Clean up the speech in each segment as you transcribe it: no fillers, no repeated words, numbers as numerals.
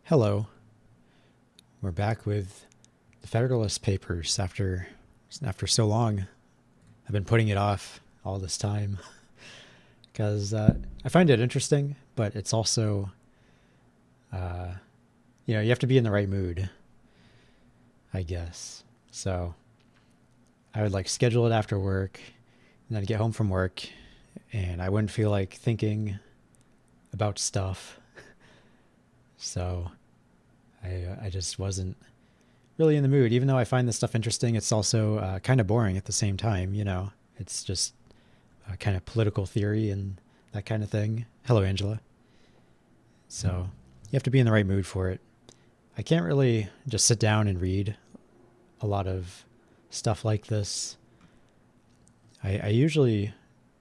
Hello. We're back with the Federalist Papers after so long. I've been putting it off all this time because I find it interesting, but it's also uh, you have to be in the right mood, I guess. So I would like schedule it after work, and then get home from work, and I wouldn't feel like thinking about stuff. So I just wasn't really in the mood. Even though I find this stuff interesting, it's also kind of boring at the same time. It's just kind of political theory and that kind of thing. Hello, Angela. So you have to be in the right mood for it. I can't really just sit down and read a lot of stuff like this. I usually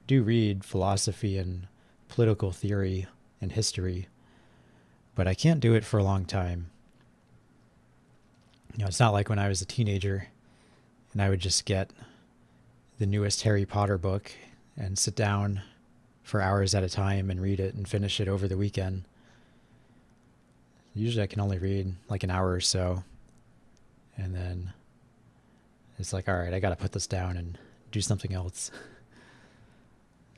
do read philosophy and political theory and history, but I can't do it for a long time. It's not like when I was a teenager and I would just get the newest Harry Potter book and sit down for hours at a time and read it and finish it over the weekend. Usually I can only read like an hour or so, and then it's like, all right, I got to put this down and do something else.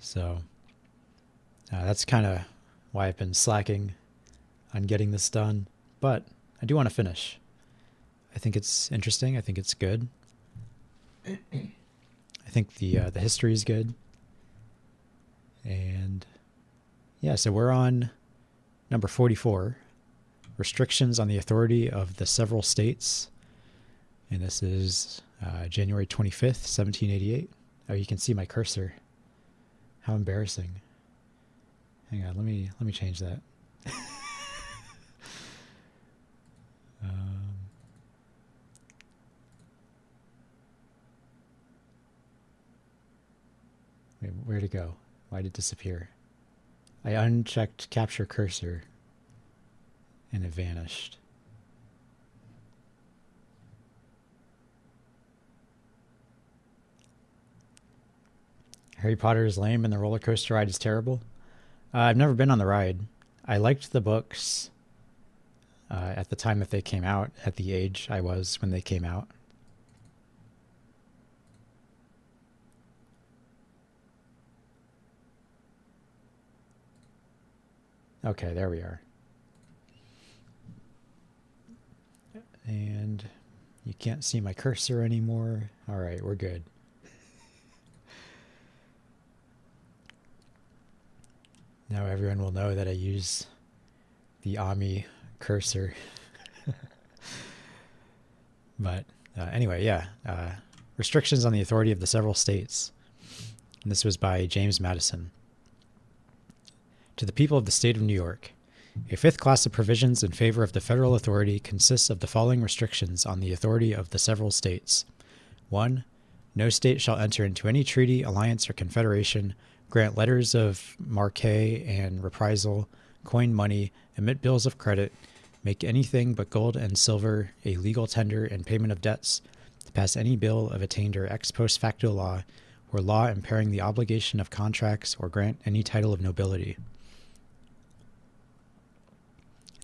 So that's kind of why I've been slacking on getting this done, but I do want to finish. I think it's interesting. I think it's good. I think the history is good. And yeah, so we're on number 44, restrictions on the authority of the several states. And this is January 25th, 1788. Oh, you can see my cursor. How embarrassing. Hang on, let me change that. Wait, where'd it go? Why did it disappear? I unchecked capture cursor and it vanished. Harry Potter is lame and the roller coaster ride is terrible. I've never been on the ride. I liked the books at the time that they came out, at the age I was when they came out. Okay, there we are. And you can't see my cursor anymore. All right, we're good. Now everyone will know that I use the Ami cursor. But anyway, yeah. Restrictions on the authority of the several states. And this was by James Madison. To the people of the state of New York, a fifth class of provisions in favor of the federal authority consists of the following restrictions on the authority of the several states. 1. No state shall enter into any treaty, alliance, or confederation, grant letters of marque and reprisal, coin money, emit bills of credit, make anything but gold and silver a legal tender and payment of debts, to pass any bill of attainder ex post facto law, or law impairing the obligation of contracts, or grant any title of nobility.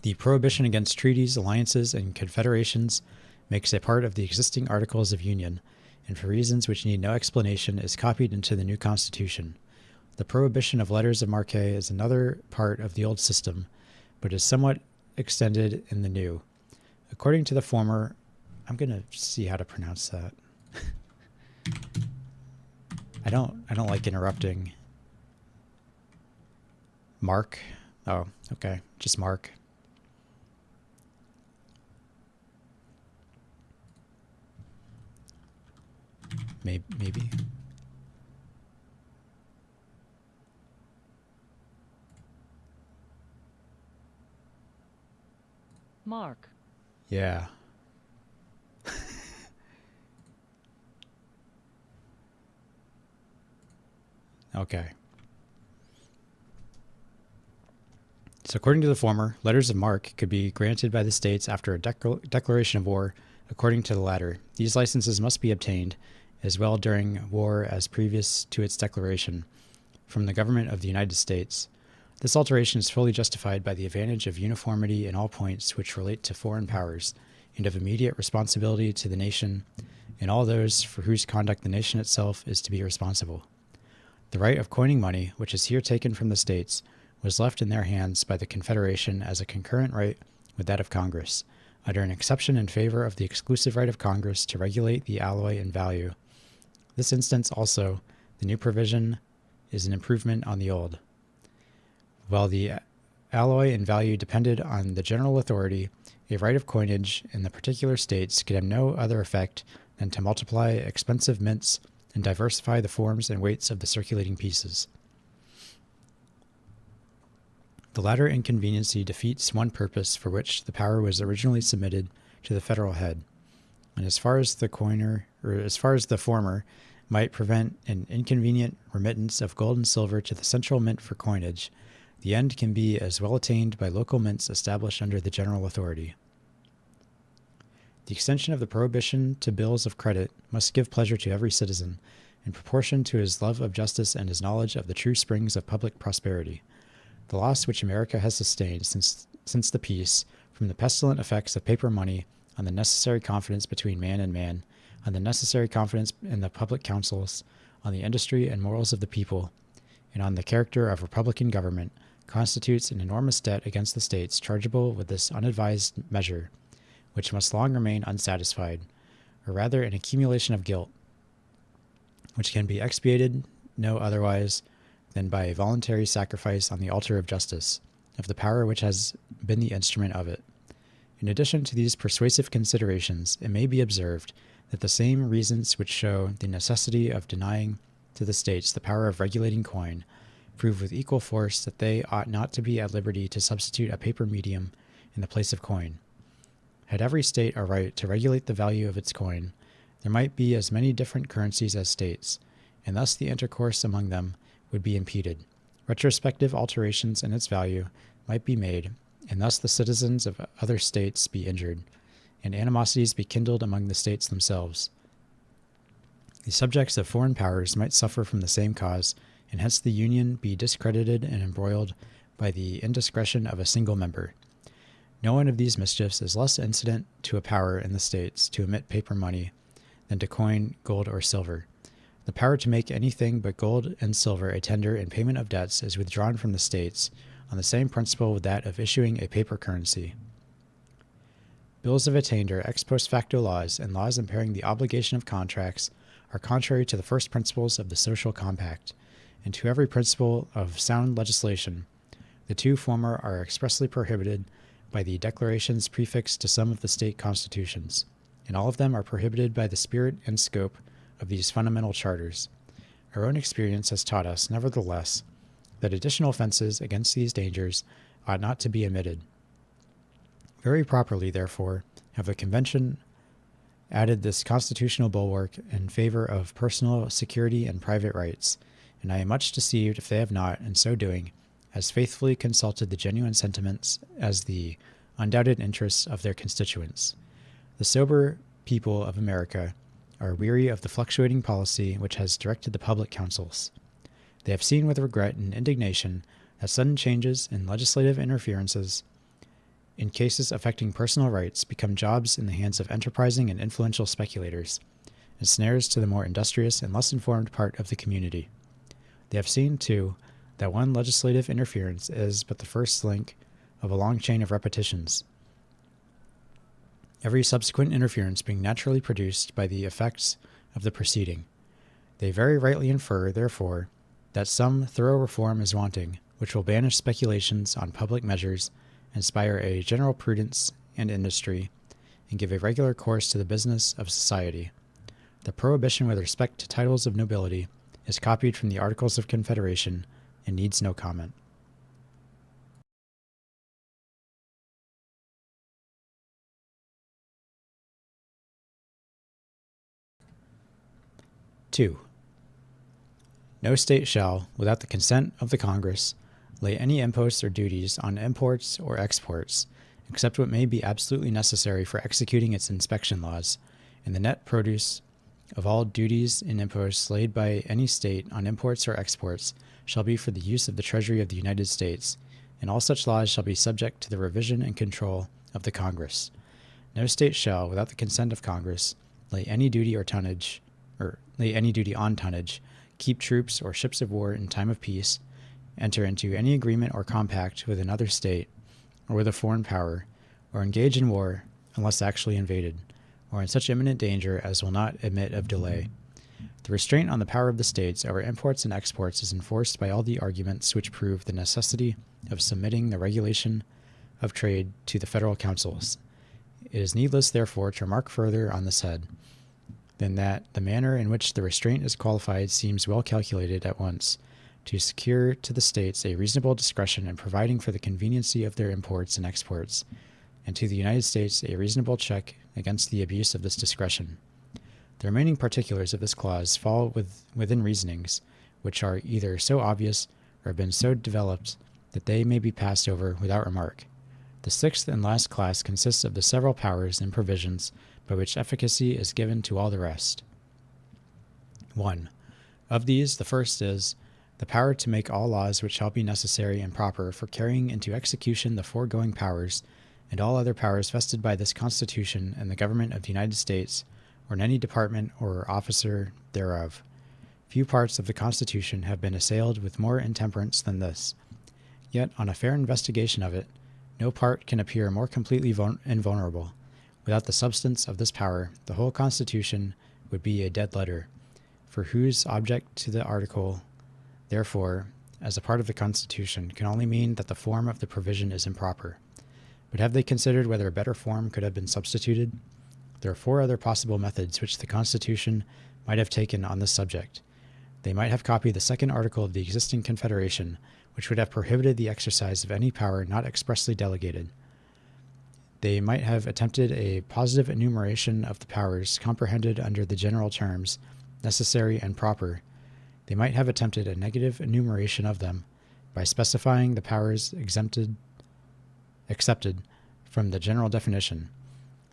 The prohibition against treaties, alliances, and confederations makes a part of the existing Articles of Union, and for reasons which need no explanation is copied into the new Constitution. The prohibition of letters of marque is another part of the old system, but is somewhat extended in the new. According to the former, I'm going to see how to pronounce that. I don't like interrupting. Mark? Oh, okay. Just Mark. Maybe. Mark. Yeah. Okay. So according to the former, letters of marque could be granted by the states after a declaration of war. According to the latter, these licenses must be obtained, as well during war as previous to its declaration, from the government of the United States. This alteration is fully justified by the advantage of uniformity in all points which relate to foreign powers, and of immediate responsibility to the nation and all those for whose conduct the nation itself is to be responsible. The right of coining money, which is here taken from the states, was left in their hands by the Confederation as a concurrent right with that of Congress, under an exception in favor of the exclusive right of Congress to regulate the alloy and value. This instance also, the new provision is an improvement on the old. While the alloy and value depended on the general authority, a right of coinage in the particular states could have no other effect than to multiply expensive mints and diversify the forms and weights of the circulating pieces. The latter inconveniency defeats one purpose for which the power was originally submitted to the federal head, and as far as the former might prevent an inconvenient remittance of gold and silver to the central mint for coinage, the end can be as well attained by local mints established under the general authority. The extension of the prohibition to bills of credit must give pleasure to every citizen, in proportion to his love of justice and his knowledge of the true springs of public prosperity. The loss which America has sustained since the peace from the pestilent effects of paper money on the necessary confidence between man and man, on the necessary confidence in the public councils, on the industry and morals of the people, and on the character of republican government, constitutes an enormous debt against the states chargeable with this unadvised measure, which must long remain unsatisfied, or rather an accumulation of guilt, which can be expiated no otherwise than by a voluntary sacrifice on the altar of justice, of the power which has been the instrument of it. In addition to these persuasive considerations, it may be observed that the same reasons which show the necessity of denying to the states the power of regulating coin prove with equal force that they ought not to be at liberty to substitute a paper medium in the place of coin. Had every state a right to regulate the value of its coin, there might be as many different currencies as states, and thus the intercourse among them would be impeded. Retrospective alterations in its value might be made, and thus the citizens of other states be injured, and animosities be kindled among the states themselves. The subjects of foreign powers might suffer from the same cause, and hence the union be discredited and embroiled by the indiscretion of a single member. No one of these mischiefs is less incident to a power in the states to emit paper money than to coin gold or silver. The power to make anything but gold and silver a tender in payment of debts is withdrawn from the states on the same principle with that of issuing a paper currency. Bills of attainder, ex post facto laws, and laws impairing the obligation of contracts are contrary to the first principles of the social compact, and to every principle of sound legislation. The two former are expressly prohibited by the declarations prefixed to some of the state constitutions, and all of them are prohibited by the spirit and scope of these fundamental charters. Our own experience has taught us, nevertheless, that additional offenses against these dangers ought not to be omitted. Very properly, therefore, have the Convention added this constitutional bulwark in favor of personal security and private rights, and I am much deceived if they have not, in so doing, as faithfully consulted the genuine sentiments as the undoubted interests of their constituents. The sober people of America are weary of the fluctuating policy which has directed the public councils. They have seen with regret and indignation that sudden changes in legislative interferences in cases affecting personal rights become jobs in the hands of enterprising and influential speculators, and snares to the more industrious and less informed part of the community. They have seen, too, that one legislative interference is but the first link of a long chain of repetitions, every subsequent interference being naturally produced by the effects of the preceding. They very rightly infer, therefore, that some thorough reform is wanting, which will banish speculations on public measures, inspire a general prudence and industry, and give a regular course to the business of society. The prohibition with respect to titles of nobility is copied from the Articles of Confederation and needs no comment. Two, no state shall, without the consent of the Congress, lay any imposts or duties on imports or exports, except what may be absolutely necessary for executing its inspection laws, and the net produce of all duties and imposts laid by any state on imports or exports shall be for the use of the Treasury of the United States, and all such laws shall be subject to the revision and control of the Congress. No state shall, without the consent of Congress, lay any duty on tonnage, keep troops or ships of war in time of peace, enter into any agreement or compact with another state, or with a foreign power, or engage in war unless actually invaded, or in such imminent danger as will not admit of delay. The restraint on the power of the states over imports and exports is enforced by all the arguments which prove the necessity of submitting the regulation of trade to the federal councils. It is needless, therefore, to remark further on this head than that the manner in which the restraint is qualified seems well calculated at once to secure to the states a reasonable discretion in providing for the conveniency of their imports and exports, and to the United States a reasonable check against the abuse of this discretion. The remaining particulars of this clause fall within reasonings which are either so obvious or have been so developed that they may be passed over without remark. The sixth and last class consists of the several powers and provisions by which efficacy is given to all the rest. 1. Of these, the first is the power to make all laws which shall be necessary and proper for carrying into execution the foregoing powers, and all other powers vested by this Constitution and the government of the United States, or in any department or officer thereof. Few parts of the Constitution have been assailed with more intemperance than this. Yet, on a fair investigation of it, no part can appear more completely invulnerable. Without the substance of this power, the whole Constitution would be a dead letter, for whose object to the article, therefore, as a part of the Constitution, can only mean that the form of the provision is improper. But have they considered whether a better form could have been substituted? There are 4 other possible methods which the Constitution might have taken on this subject. They might have copied the second article of the existing Confederation, which would have prohibited the exercise of any power not expressly delegated. They might have attempted a positive enumeration of the powers comprehended under the general terms, necessary and proper. They might have attempted a negative enumeration of them, by specifying the powers excepted from the general definition.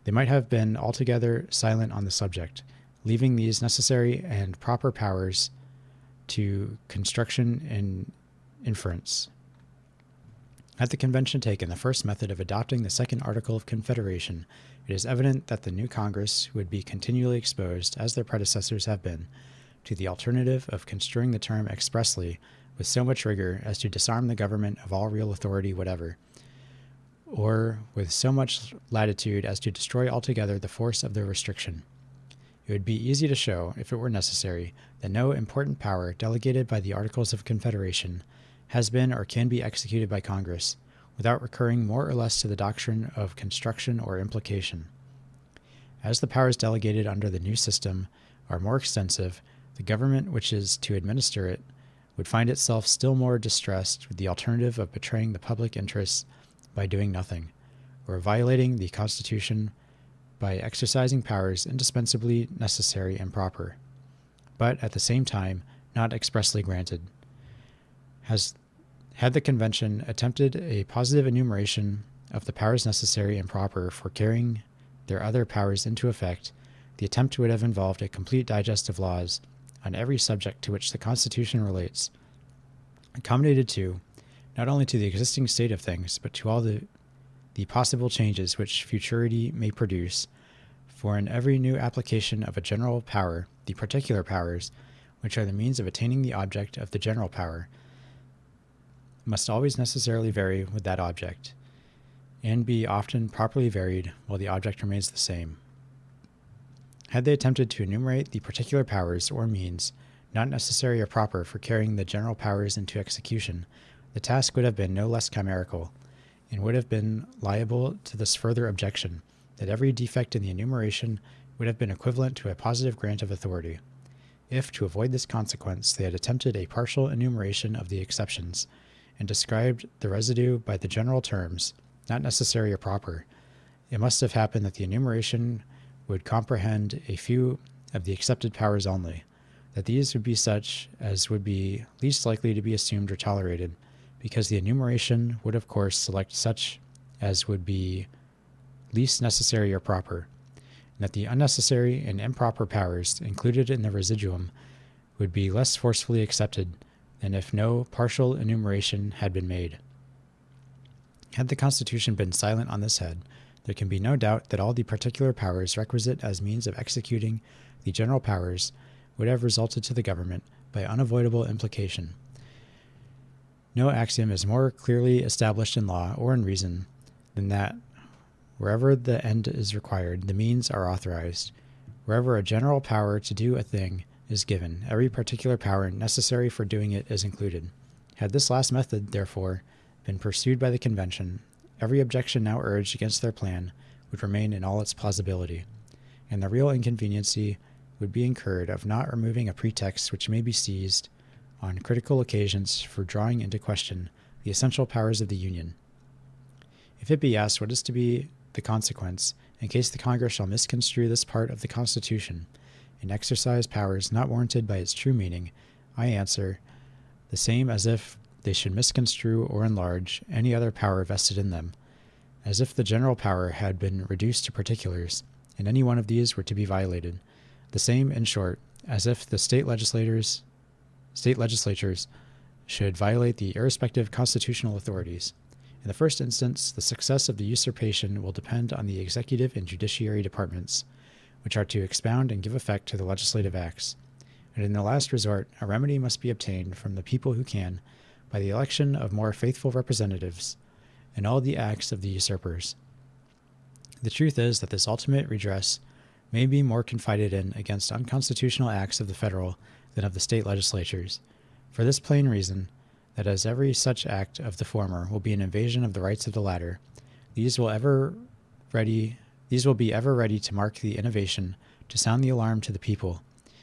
They might have been altogether silent on the subject, leaving these necessary and proper powers to construction and inference. Had the convention taken the first method of adopting the second article of Confederation, it is evident that the new Congress would be continually exposed, as their predecessors have been, to the alternative of construing the term expressly with so much rigor as to disarm the government of all real authority whatever, or with so much latitude as to destroy altogether the force of their restriction. It would be easy to show, if it were necessary, that no important power delegated by the Articles of Confederation has been or can be executed by Congress, without recurring more or less to the doctrine of construction or implication. As the powers delegated under the new system are more extensive, the government which is to administer it would find itself still more distressed with the alternative of betraying the public interests by doing nothing, or violating the Constitution by exercising powers indispensably necessary and proper, but at the same time not expressly granted. Had the convention attempted a positive enumeration of the powers necessary and proper for carrying their other powers into effect, the attempt would have involved a complete digest of laws on every subject to which the Constitution relates, accommodated to, not only to the existing state of things, but to all the possible changes which futurity may produce, for in every new application of a general power, the particular powers, which are the means of attaining the object of the general power, must always necessarily vary with that object, and be often properly varied while the object remains the same. Had they attempted to enumerate the particular powers or means not necessary or proper for carrying the general powers into execution, the task would have been no less chimerical, and would have been liable to this further objection, that every defect in the enumeration would have been equivalent to a positive grant of authority. If, to avoid this consequence, they had attempted a partial enumeration of the exceptions, and described the residue by the general terms, not necessary or proper, it must have happened that the enumeration would comprehend a few of the accepted powers only, that these would be such as would be least likely to be assumed or tolerated, because the enumeration would of course select such as would be least necessary or proper. and that the unnecessary and improper powers included in the residuum would be less forcefully accepted than if no partial enumeration had been made. Had the Constitution been silent on this head, there can be no doubt that all the particular powers requisite as means of executing the general powers would have resulted to the government by unavoidable implication. No axiom is more clearly established in law or in reason than that wherever the end is required, the means are authorized. Wherever a general power to do a thing is given, every particular power necessary for doing it is included. Had this last method, therefore, been pursued by the convention, every objection now urged against their plan would remain in all its plausibility, and the real inconveniency would be incurred of not removing a pretext which may be seized on critical occasions for drawing into question the essential powers of the Union. If it be asked what is to be the consequence in case the Congress shall misconstrue this part of the Constitution and exercise powers not warranted by its true meaning, I answer, the same as if they should misconstrue or enlarge any other power vested in them, as if the general power had been reduced to particulars, and any one of these were to be violated, the same, in short, as if the state legislatures should violate the irrespective constitutional authorities. In the first instance, the success of the usurpation will depend on the executive and judiciary departments, which are to expound and give effect to the legislative acts. And in the last resort, a remedy must be obtained from the people who can, by the election of more faithful representatives, in all the acts of the usurpers. The truth is that this ultimate redress may be more confided in against unconstitutional acts of the federal than of the state legislatures, for this plain reason, that as every such act of the former will be an invasion of the rights of the latter, these will be ever ready to mark the innovation, to sound the alarm to the people,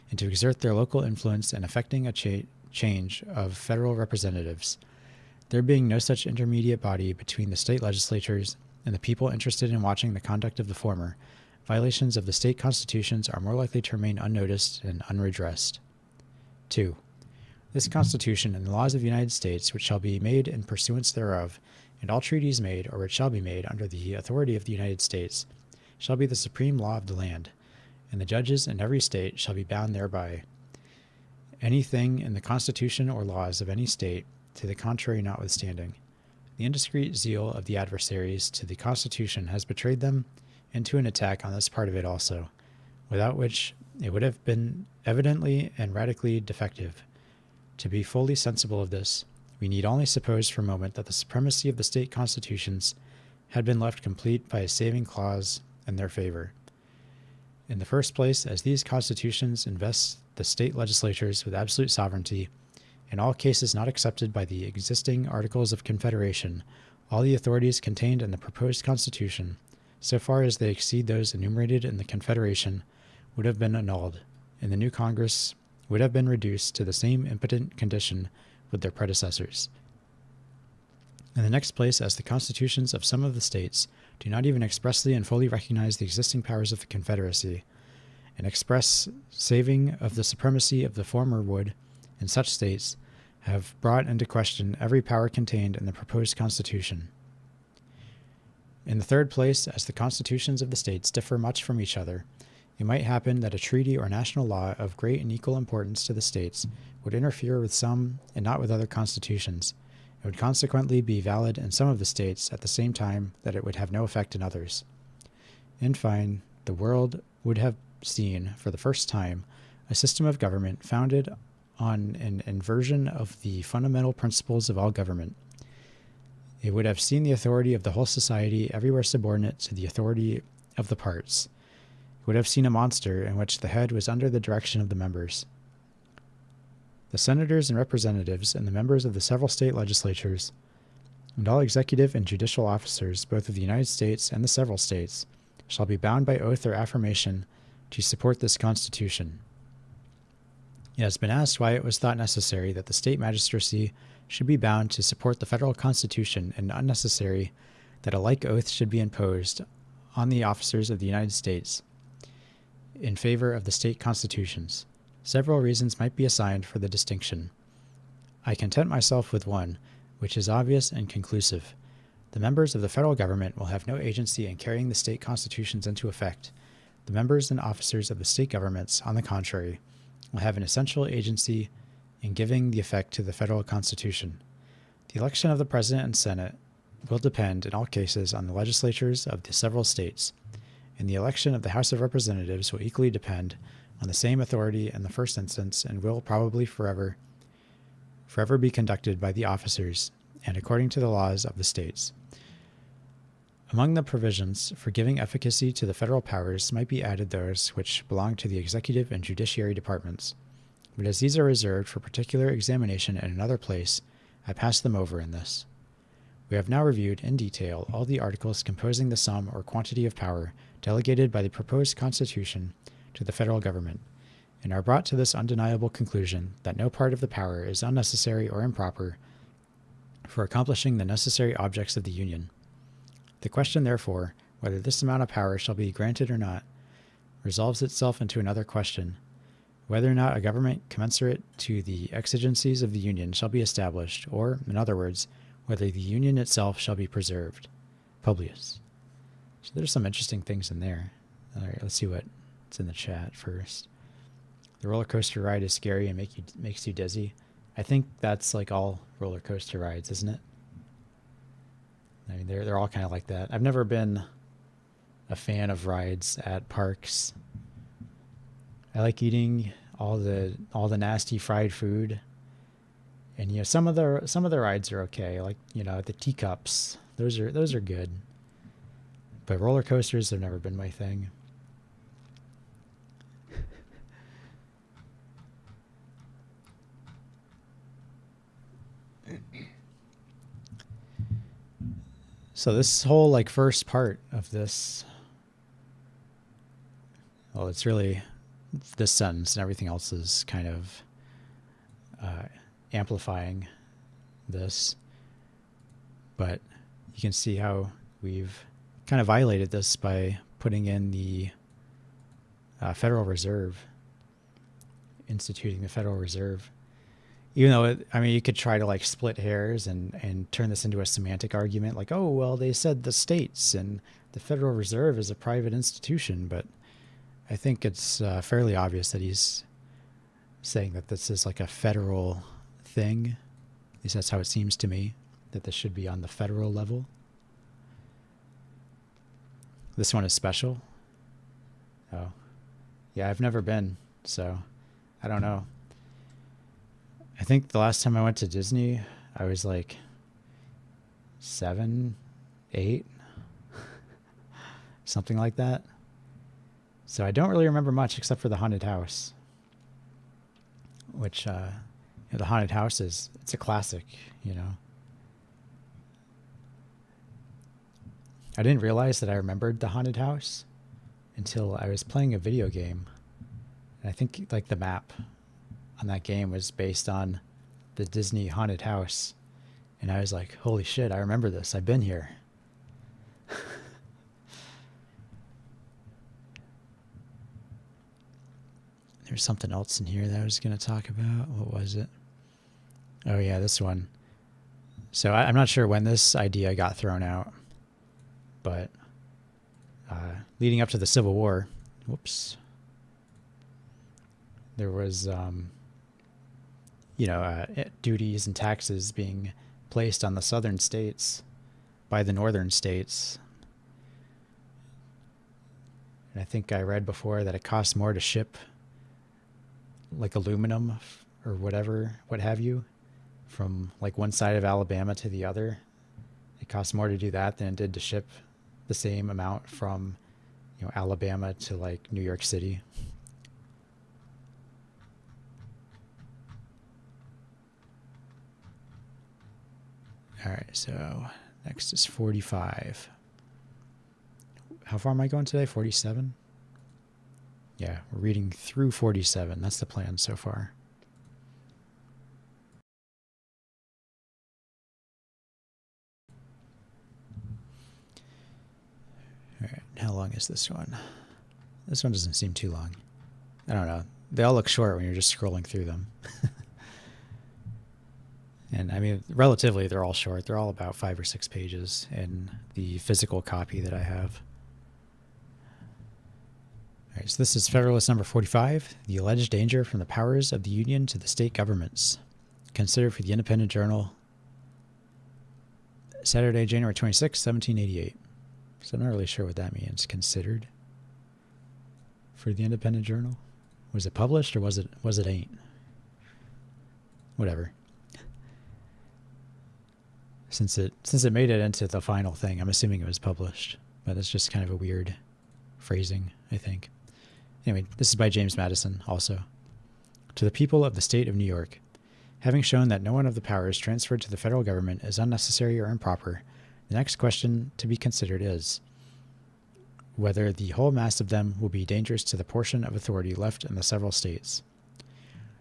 and to exert their local influence in effecting a change of federal representatives. There being no such intermediate body between the state legislatures and the people interested in watching the conduct of the former, violations of the state constitutions are more likely to remain unnoticed and unredressed. 2. This Constitution and the laws of the United States, which shall be made in pursuance thereof, and all treaties made or which shall be made under the authority of the United States, shall be the supreme law of the land, and the judges in every state shall be bound thereby. Anything in the Constitution or laws of any state, to the contrary notwithstanding, the indiscreet zeal of the adversaries to the Constitution has betrayed them into an attack on this part of it also, without which it would have been evidently and radically defective. To be fully sensible of this, we need only suppose for a moment that the supremacy of the state constitutions had been left complete by a saving clause in their favor. In the first place, as these constitutions invest the state legislatures with absolute sovereignty, in all cases not excepted by the existing Articles of Confederation, all the authorities contained in the proposed Constitution, so far as they exceed those enumerated in the Confederation, would have been annulled, and the new Congress would have been reduced to the same impotent condition with their predecessors. In the next place, as the constitutions of some of the states do not even expressly and fully recognize the existing powers of the Confederacy, an express saving of the supremacy of the former would, in such states, have brought into question every power contained in the proposed Constitution. In the third place, as the constitutions of the states differ much from each other, it might happen that a treaty or national law of great and equal importance to the states would interfere with some and not with other constitutions. It would consequently be valid in some of the states at the same time that it would have no effect in others. In fine, the world would have seen, for the first time, a system of government founded on an inversion of the fundamental principles of all government. It would have seen the authority of the whole society everywhere subordinate to the authority of the parts. Would have seen a monster in which the head was under the direction of the members. The senators and representatives and the members of the several state legislatures, and all executive and judicial officers, both of the United States and the several states, shall be bound by oath or affirmation to support this Constitution. It has been asked why it was thought necessary that the state magistracy should be bound to support the federal Constitution, and unnecessary that a like oath should be imposed on the officers of the United States in favor of the state constitutions. Several reasons might be assigned for the distinction. I content myself with one, which is obvious and conclusive. The members of the federal government will have no agency in carrying the state constitutions into effect. The members and officers of the state governments, on the contrary, will have an essential agency in giving the effect to the federal Constitution. The election of the President and Senate will depend, in all cases, on the legislatures of the several states, and the election of the House of Representatives will equally depend on the same authority in the first instance and will probably forever be conducted by the officers and according to the laws of the states. Among the provisions for giving efficacy to the federal powers might be added those which belong to the executive and judiciary departments, but as these are reserved for particular examination in another place, I pass them over in this. We have now reviewed in detail all the articles composing the sum or quantity of power delegated by the proposed Constitution to the federal government, and are brought to this undeniable conclusion that no part of the power is unnecessary or improper for accomplishing the necessary objects of the Union. The question, therefore, whether this amount of power shall be granted or not, resolves itself into another question, whether or not a government commensurate to the exigencies of the Union shall be established, or, in other words, whether the Union itself shall be preserved. Publius. So there's some interesting things in there. All right, let's see what's in the chat first. The roller coaster ride is scary and makes you dizzy. I think that's like all roller coaster rides, isn't it? I mean, they're all kind of like that. I've never been a fan of rides at parks. I like eating all the nasty fried food, and you know some of the rides are okay. Like the teacups, those are good. But roller coasters have never been my thing. So this whole first part of this, well, it's really this sentence, and everything else is kind of amplifying this. But you can see how we've kind of violated this by putting in the Federal Reserve, instituting the Federal Reserve. Even though, you could try to split hairs and turn this into a semantic argument, like, oh, well, they said the states and the Federal Reserve is a private institution, but I think it's fairly obvious that he's saying that this is like a federal thing. At least that's how it seems to me, that this should be on the federal level. This one is special. Oh, yeah, I've never been, so I don't know. I think the last time I went to Disney, I was like 7, 8, something like that. So I don't really remember much except for the haunted house, which the haunted house it's a classic, I didn't realize that I remembered the haunted house until I was playing a video game. And I think the map on that game was based on the Disney haunted house. And I was like, holy shit, I remember this. I've been here. There's something else in here that I was going to talk about. What was it? Oh yeah, this one. So I'm not sure when this idea got thrown out, but leading up to the Civil War, there was duties and taxes being placed on the southern states by the northern states. And I think I read before that it costs more to ship aluminum or what have you, from one side of Alabama to the other. It costs more to do that than it did to ship the same amount from Alabama to New York City. All right, so next is 45. How far am I going today? 47? Yeah, we're reading through 47. That's the plan so far. All right, how long is this one? This one doesn't seem too long. I don't know. They all look short when you're just scrolling through them. And relatively, they're all short. They're all about 5 or 6 pages in the physical copy that I have. right, so this is Federalist number 45, the alleged danger from the powers of the Union to the state governments. Considered for the Independent Journal, Saturday, January 26, 1788. So I'm not really sure what that means. Considered for the Independent Journal? Was it published or was it ain't? Whatever. Since it made it into the final thing, I'm assuming it was published. But it's just kind of a weird phrasing, I think. Anyway, this is by James Madison also. To the people of the state of New York, having shown that no one of the powers transferred to the federal government is unnecessary or improper, the next question to be considered is whether the whole mass of them will be dangerous to the portion of authority left in the several states.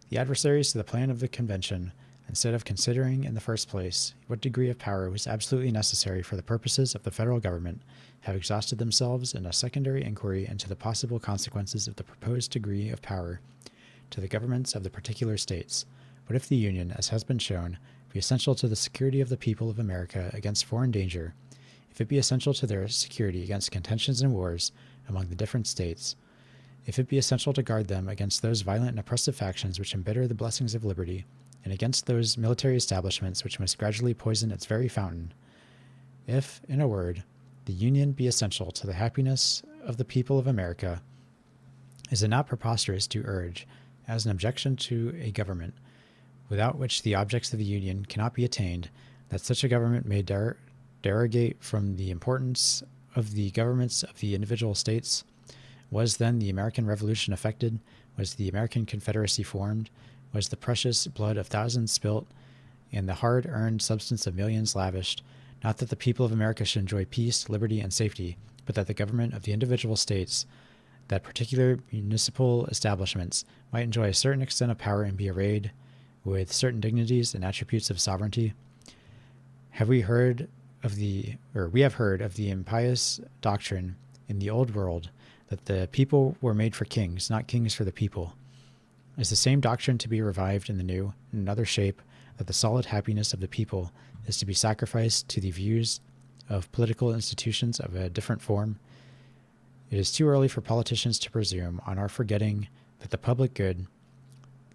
The adversaries to the plan of the convention, instead of considering in the first place what degree of power was absolutely necessary for the purposes of the federal government, have exhausted themselves in a secondary inquiry into the possible consequences of the proposed degree of power to the governments of the particular states. But if the Union, as has been shown, be essential to the security of the people of America against foreign danger, if it be essential to their security against contentions and wars among the different states, if it be essential to guard them against those violent and oppressive factions which embitter the blessings of liberty, and against those military establishments which must gradually poison its very fountain, if, in a word, the Union be essential to the happiness of the people of America, is it not preposterous to urge, as an objection to a government, without which the objects of the Union cannot be attained, that such a government may derogate from the importance of the governments of the individual states? Was then the American Revolution effected? Was the American Confederacy formed? Was the precious blood of thousands spilt, and the hard-earned substance of millions lavished, not that the people of America should enjoy peace, liberty, and safety, but that the government of the individual states, that particular municipal establishments, might enjoy a certain extent of power and be arrayed with certain dignities and attributes of sovereignty? We have heard of the impious doctrine in the old world that the people were made for kings, not kings for the people. Is the same doctrine to be revived in the new, in another shape, that the solid happiness of the people is to be sacrificed to the views of political institutions of a different form? It is too early for politicians to presume on our forgetting that the public good,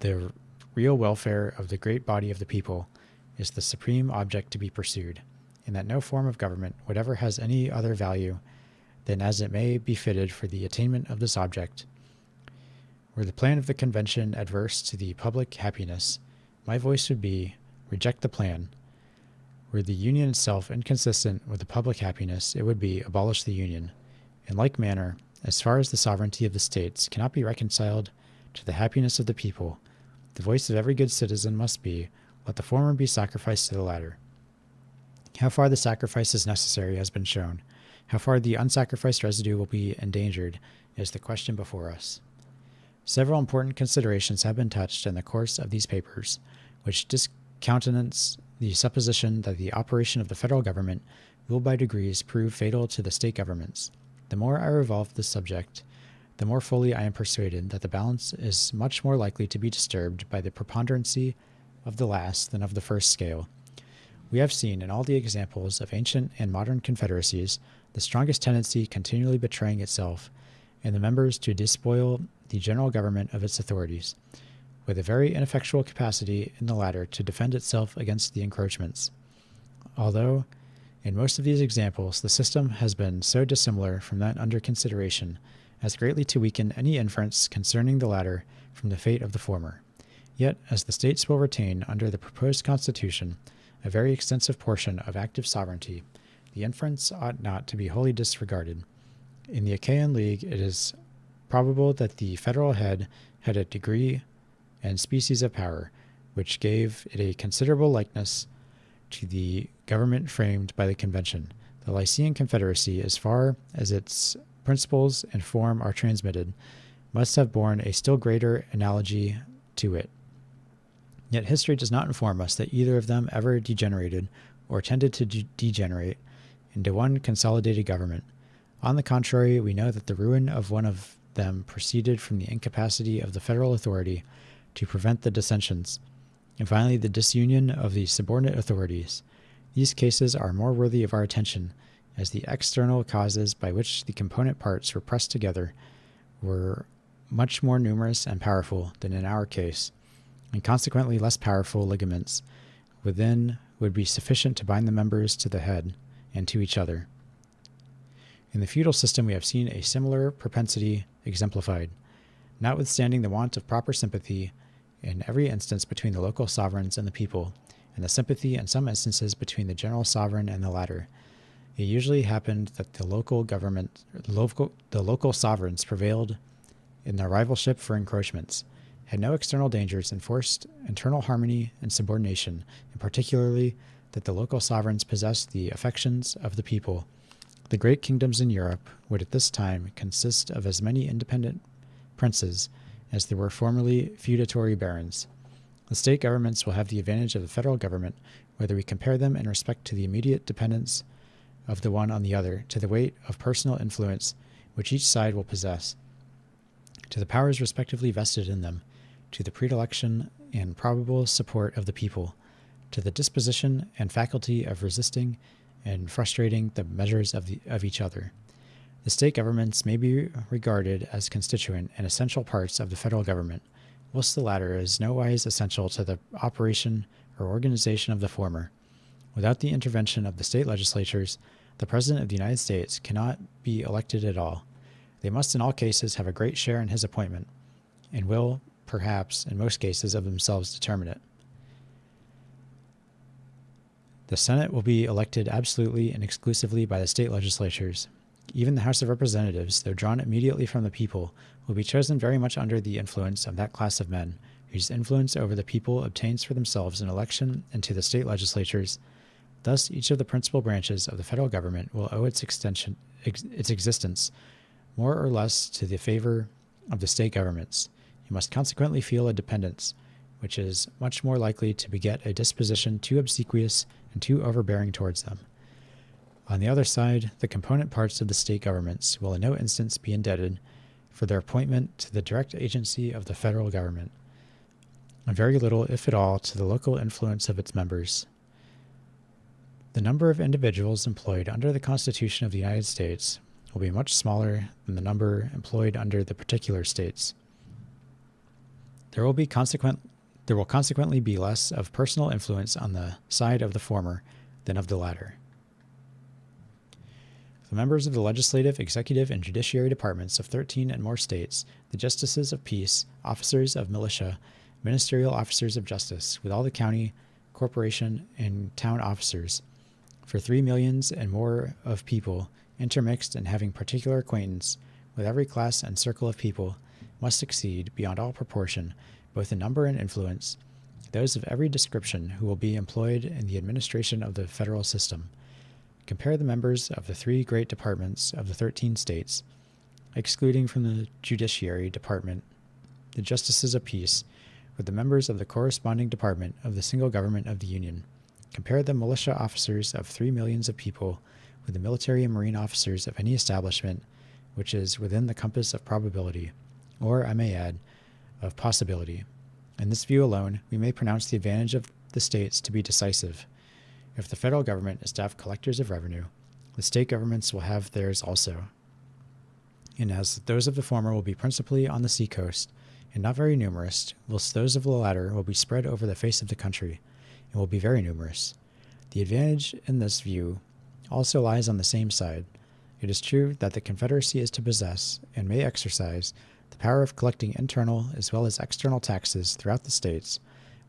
the real welfare of the great body of the people, is the supreme object to be pursued, and that no form of government whatever has any other value than as it may be fitted for the attainment of this object. Were the plan of the convention adverse to the public happiness, my voice would be, reject the plan. Were the Union itself inconsistent with the public happiness, it would be, abolish the Union. In like manner, as far as the sovereignty of the states cannot be reconciled to the happiness of the people, the voice of every good citizen must be, let the former be sacrificed to the latter. How far the sacrifice is necessary has been shown. How far the unsacrificed residue will be endangered is the question before us. Several important considerations have been touched in the course of these papers, which discountenance the supposition that the operation of the federal government will by degrees prove fatal to the state governments. The more I revolve this subject, the more fully I am persuaded that the balance is much more likely to be disturbed by the preponderancy of the last than of the first scale. We have seen in all the examples of ancient and modern confederacies the strongest tendency continually betraying itself in the members to despoil the general government of its authorities, with a very ineffectual capacity in the latter to defend itself against the encroachments. Although, in most of these examples, the system has been so dissimilar from that under consideration as greatly to weaken any inference concerning the latter from the fate of the former. Yet, as the states will retain under the proposed constitution a very extensive portion of active sovereignty, the inference ought not to be wholly disregarded. In the Achaean League, it is probable that the federal head had a degree and species of power which gave it a considerable likeness to the government framed by the convention. The Lycian Confederacy, as far as its principles and form are transmitted, must have borne a still greater analogy to it. Yet history does not inform us that either of them ever degenerated or tended to degenerate into one consolidated government. On the contrary, we know that the ruin of one of them proceeded from the incapacity of the federal authority to prevent the dissensions, and finally the disunion of the subordinate authorities. These cases are more worthy of our attention, as the external causes by which the component parts were pressed together were much more numerous and powerful than in our case, and consequently less powerful ligaments within would be sufficient to bind the members to the head and to each other. In the feudal system, we have seen a similar propensity exemplified, notwithstanding the want of proper sympathy in every instance between the local sovereigns and the people, and the sympathy in some instances between the general sovereign and the latter. It usually happened that the local sovereigns prevailed in their rivalship for encroachments, had no external dangers, enforced internal harmony and subordination, and particularly that the local sovereigns possessed the affections of the people. The great kingdoms in Europe would at this time consist of as many independent princes as there were formerly feudatory barons. The state governments will have the advantage of the federal government, whether we compare them in respect to the immediate dependence of the one on the other, to the weight of personal influence which each side will possess, to the powers respectively vested in them, to the predilection and probable support of the people, to the disposition and faculty of resisting and frustrating the measures of each other. The state governments may be regarded as constituent and essential parts of the federal government, whilst the latter is nowise essential to the operation or organization of the former. Without the intervention of the state legislatures, the President of the United States cannot be elected at all. They must in all cases have a great share in his appointment, and will, perhaps, in most cases of themselves determine it. The Senate will be elected absolutely and exclusively by the state legislatures. Even the House of Representatives, though drawn immediately from the people, will be chosen very much under the influence of that class of men, whose influence over the people obtains for themselves an election into the state legislatures. Thus, each of the principal branches of the federal government will owe its existence more or less to the favor of the state governments. You must consequently feel a dependence, which is much more likely to beget a disposition too obsequious and too overbearing towards them. On the other side, the component parts of the state governments will in no instance be indebted for their appointment to the direct agency of the federal government, and very little, if at all, to the local influence of its members. The number of individuals employed under the Constitution of the United States will be much smaller than the number employed under the particular states. There will consequently be less of personal influence on the side of the former than of the latter. The members of the legislative, executive, and judiciary departments of 13 and more states, the justices of peace, officers of militia, ministerial officers of justice, with all the county, corporation, and town officers, for 3 millions and more of people, intermixed and having particular acquaintance with every class and circle of people, must exceed, beyond all proportion, both in number and influence, those of every description who will be employed in the administration of the federal system. Compare the members of the 3 great departments of the 13 states, excluding from the judiciary department the justices of peace, with the members of the corresponding department of the single government of the Union. Compare the militia officers of 3 millions of people with the military and marine officers of any establishment which is within the compass of probability, or, I may add, of possibility. In this view alone, we may pronounce the advantage of the states to be decisive. If the federal government is to have collectors of revenue, the state governments will have theirs also. And as those of the former will be principally on the seacoast, and not very numerous, whilst those of the latter will be spread over the face of the country, and will be very numerous. The advantage in this view also lies on the same side. It is true that the Confederacy is to possess, and may exercise, the power of collecting internal as well as external taxes throughout the states,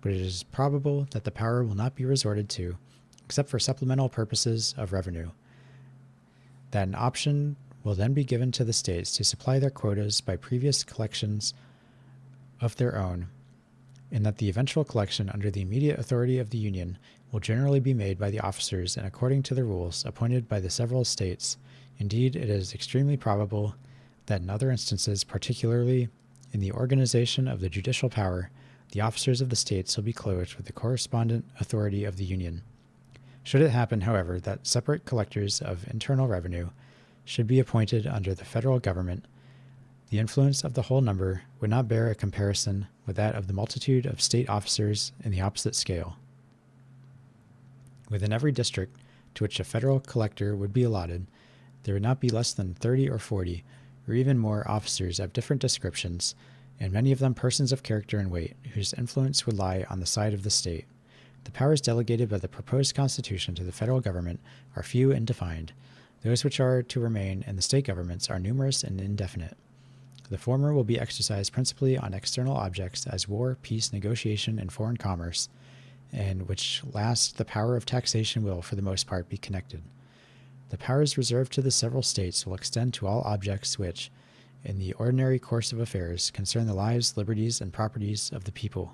but it is probable that the power will not be resorted to, except for supplemental purposes of revenue. That an option will then be given to the states to supply their quotas by previous collections of their own, and that the eventual collection under the immediate authority of the Union will generally be made by the officers and according to the rules appointed by the several states. Indeed, it is extremely probable that in other instances, particularly in the organization of the judicial power, the officers of the states will be clothed with the correspondent authority of the Union. Should it happen, however, that separate collectors of internal revenue should be appointed under the federal government, the influence of the whole number would not bear a comparison with that of the multitude of state officers in the opposite scale. Within every district to which a federal collector would be allotted, there would not be less than 30 or 40 or even more officers of different descriptions, and many of them persons of character and weight, whose influence would lie on the side of the state. The powers delegated by the proposed Constitution to the federal government are few and defined. Those which are to remain in the state governments are numerous and indefinite. The former will be exercised principally on external objects as war, peace, negotiation, and foreign commerce, and which last the power of taxation will, for the most part, be connected. The powers reserved to the several states will extend to all objects which, in the ordinary course of affairs, concern the lives, liberties, and properties of the people,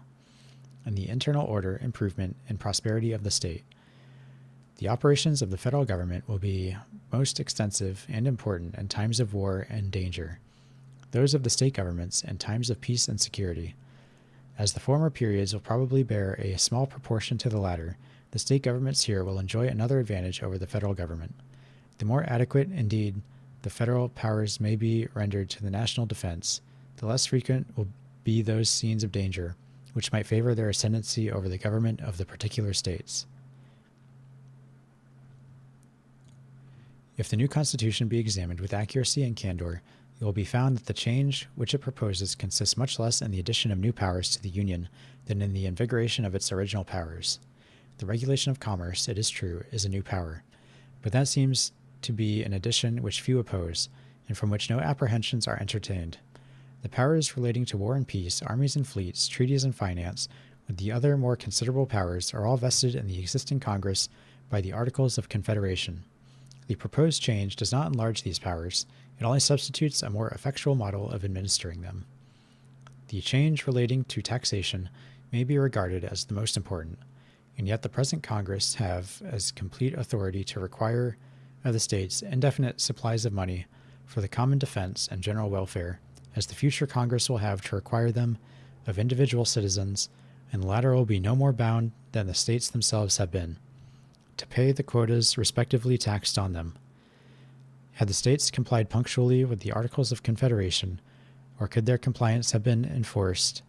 and the internal order, improvement, and prosperity of the state. The operations of the federal government will be most extensive and important in times of war and danger, those of the state governments in times of peace and security. As the former periods will probably bear a small proportion to the latter, the state governments here will enjoy another advantage over the federal government. The more adequate, indeed, the federal powers may be rendered to the national defense, the less frequent will be those scenes of danger which might favor their ascendancy over the government of the particular states. If the new Constitution be examined with accuracy and candor, it will be found that the change which it proposes consists much less in the addition of new powers to the Union than in the invigoration of its original powers. The regulation of commerce, it is true, is a new power, but that seems to be an addition which few oppose, and from which no apprehensions are entertained. The powers relating to war and peace, armies and fleets, treaties and finance, with the other more considerable powers, are all vested in the existing Congress by the Articles of Confederation. The proposed change does not enlarge these powers, it only substitutes a more effectual model of administering them. The change relating to taxation may be regarded as the most important, and yet the present Congress have as complete authority to require of the states indefinite supplies of money for the common defense and general welfare, as the future Congress will have to require them of individual citizens, and the latter will be no more bound than the states themselves have been, to pay the quotas respectively taxed on them. Had the states complied punctually with the Articles of Confederation, or could their compliance have been enforced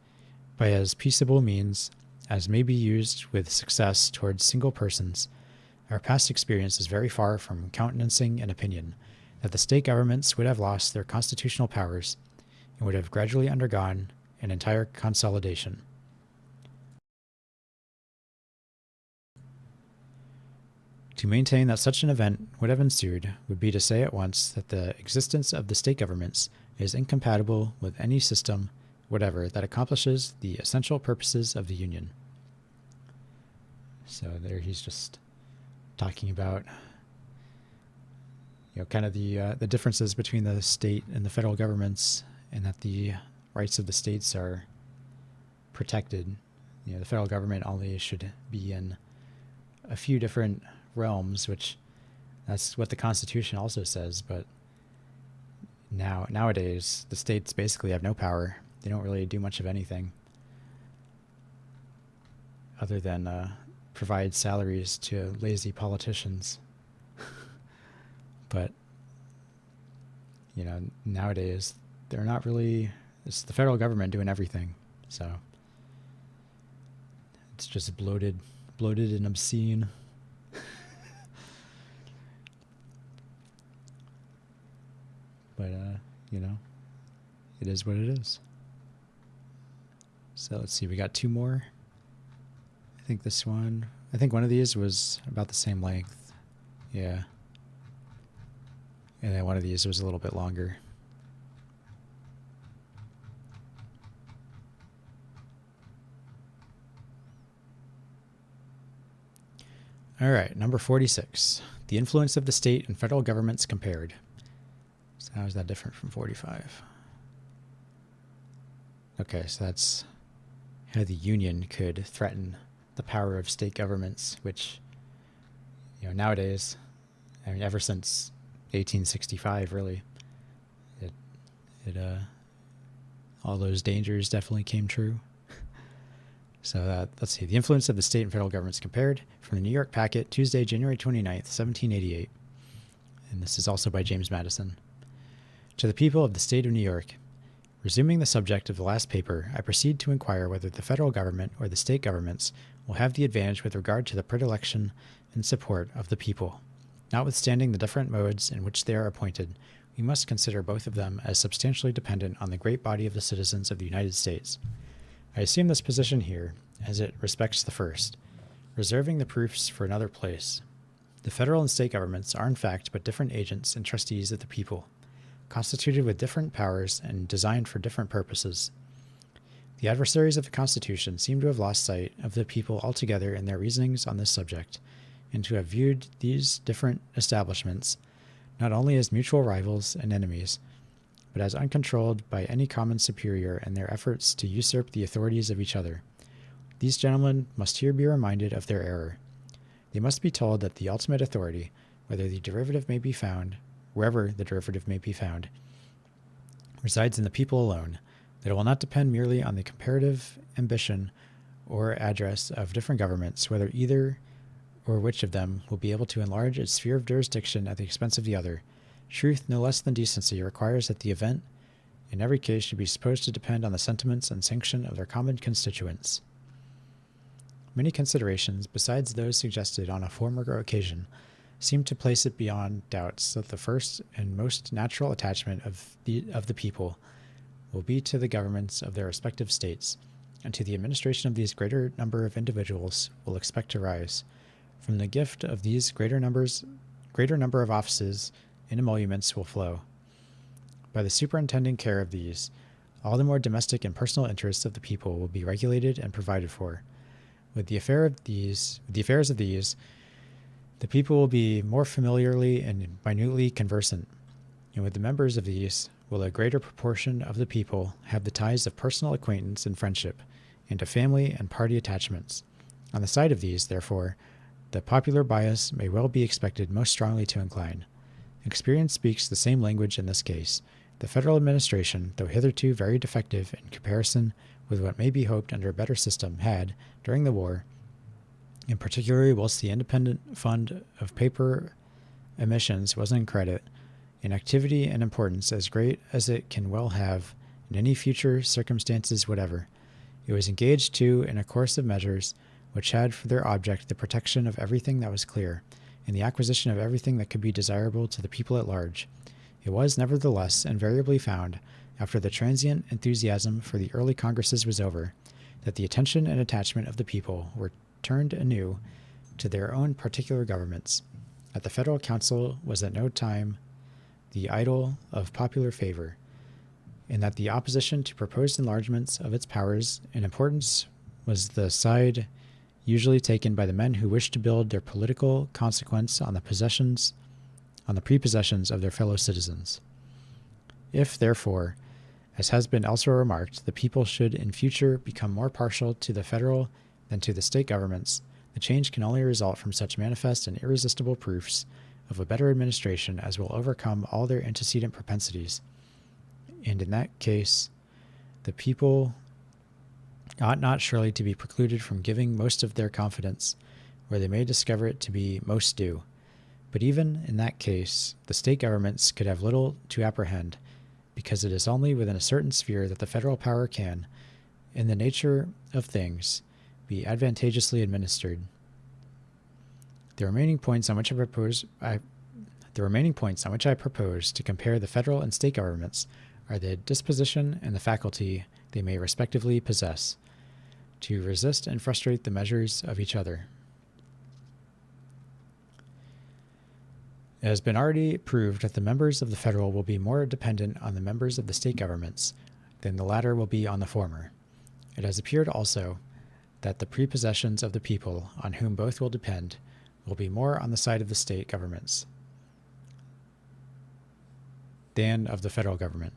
by as peaceable means as may be used with success towards single persons, our past experience is very far from countenancing an opinion that the state governments would have lost their constitutional powers and would have gradually undergone an entire consolidation. To maintain that such an event would have ensued would be to say at once that the existence of the state governments is incompatible with any system whatever that accomplishes the essential purposes of the Union. So there he's just talking about, kind of the differences between the state and the federal governments, and that the rights of the states are protected. The federal government only should be in a few different realms, which that's what the Constitution also says. But nowadays, the states basically have no power. They don't really do much of anything other than provide salaries to lazy politicians. But nowadays they're not really, it's the federal government doing everything, so it's just bloated and obscene. But it is what it is. So let's see, we got two more. I think one of these was about the same length. Yeah. And then one of these was a little bit longer. All right, number 46. The influence of the state and federal governments compared. So how is that different from 45? Okay, so that's how the Union could threaten the power of state governments, which, nowadays, ever since 1865, really, all those dangers definitely came true. So let's see. The influence of the state and federal governments compared, from the New York Packet, Tuesday, January 29th, 1788. And this is also by James Madison. To the people of the state of New York, resuming the subject of the last paper, I proceed to inquire whether the federal government or the state governments will have the advantage with regard to the predilection and support of the people. Notwithstanding the different modes in which they are appointed, we must consider both of them as substantially dependent on the great body of the citizens of the United States. I assume this position here, as it respects the first, reserving the proofs for another place. The federal and state governments are in fact but different agents and trustees of the people, constituted with different powers and designed for different purposes. The adversaries of the Constitution seem to have lost sight of the people altogether in their reasonings on this subject, and to have viewed these different establishments not only as mutual rivals and enemies, but as uncontrolled by any common superior in their efforts to usurp the authorities of each other. These gentlemen must here be reminded of their error. They must be told that the ultimate authority, wherever the derivative may be found, resides in the people alone, that it will not depend merely on the comparative ambition or address of different governments, whether either or which of them will be able to enlarge its sphere of jurisdiction at the expense of the other. Truth, no less than decency, requires that the event in every case should be supposed to depend on the sentiments and sanction of their common constituents. Many considerations, besides those suggested on a former occasion, seem to place it beyond doubts that the first and most natural attachment of the people will be to the governments of their respective states, and to the administration of these greater number of individuals will expect to rise. From the gift of these greater number of offices and emoluments will flow. By the superintending care of these, all the more domestic and personal interests of the people will be regulated and provided for. With the affairs of these, the people will be more familiarly and minutely conversant, and with the members of these will a greater proportion of the people have the ties of personal acquaintance and friendship, and of family and party attachments. On the side of these, therefore, the popular bias may well be expected most strongly to incline. Experience speaks the same language in this case. The federal administration, though hitherto very defective in comparison with what may be hoped under a better system, had, during the war, and particularly whilst the independent fund of paper emissions was in credit, in activity and importance as great as it can well have in any future circumstances whatever. It was engaged, too, in a course of measures which had for their object the protection of everything that was clear, and the acquisition of everything that could be desirable to the people at large. It was, nevertheless, invariably found, after the transient enthusiasm for the early congresses was over, that the attention and attachment of the people were turned anew to their own particular governments, that the federal council was at no time the idol of popular favor, and that the opposition to proposed enlargements of its powers and importance was the side usually taken by the men who wished to build their political consequence on the prepossessions of their fellow citizens. If, therefore, as has been elsewhere remarked, the people should in future become more partial to the federal than to the state governments, the change can only result from such manifest and irresistible proofs of a better administration as will overcome all their antecedent propensities. And in that case, the people ought not surely to be precluded from giving most of their confidence where they may discover it to be most due. But even in that case, the state governments could have little to apprehend, because it is only within a certain sphere that the federal power can, in the nature of things, be advantageously administered. The remaining points on which I propose to compare the federal and state governments are the disposition and the faculty they may respectively possess to resist and frustrate the measures of each other. It has been already proved that the members of the federal will be more dependent on the members of the state governments than the latter will be on the former. It has appeared also that the prepossessions of the people, on whom both will depend, will be more on the side of the state governments than of the federal government,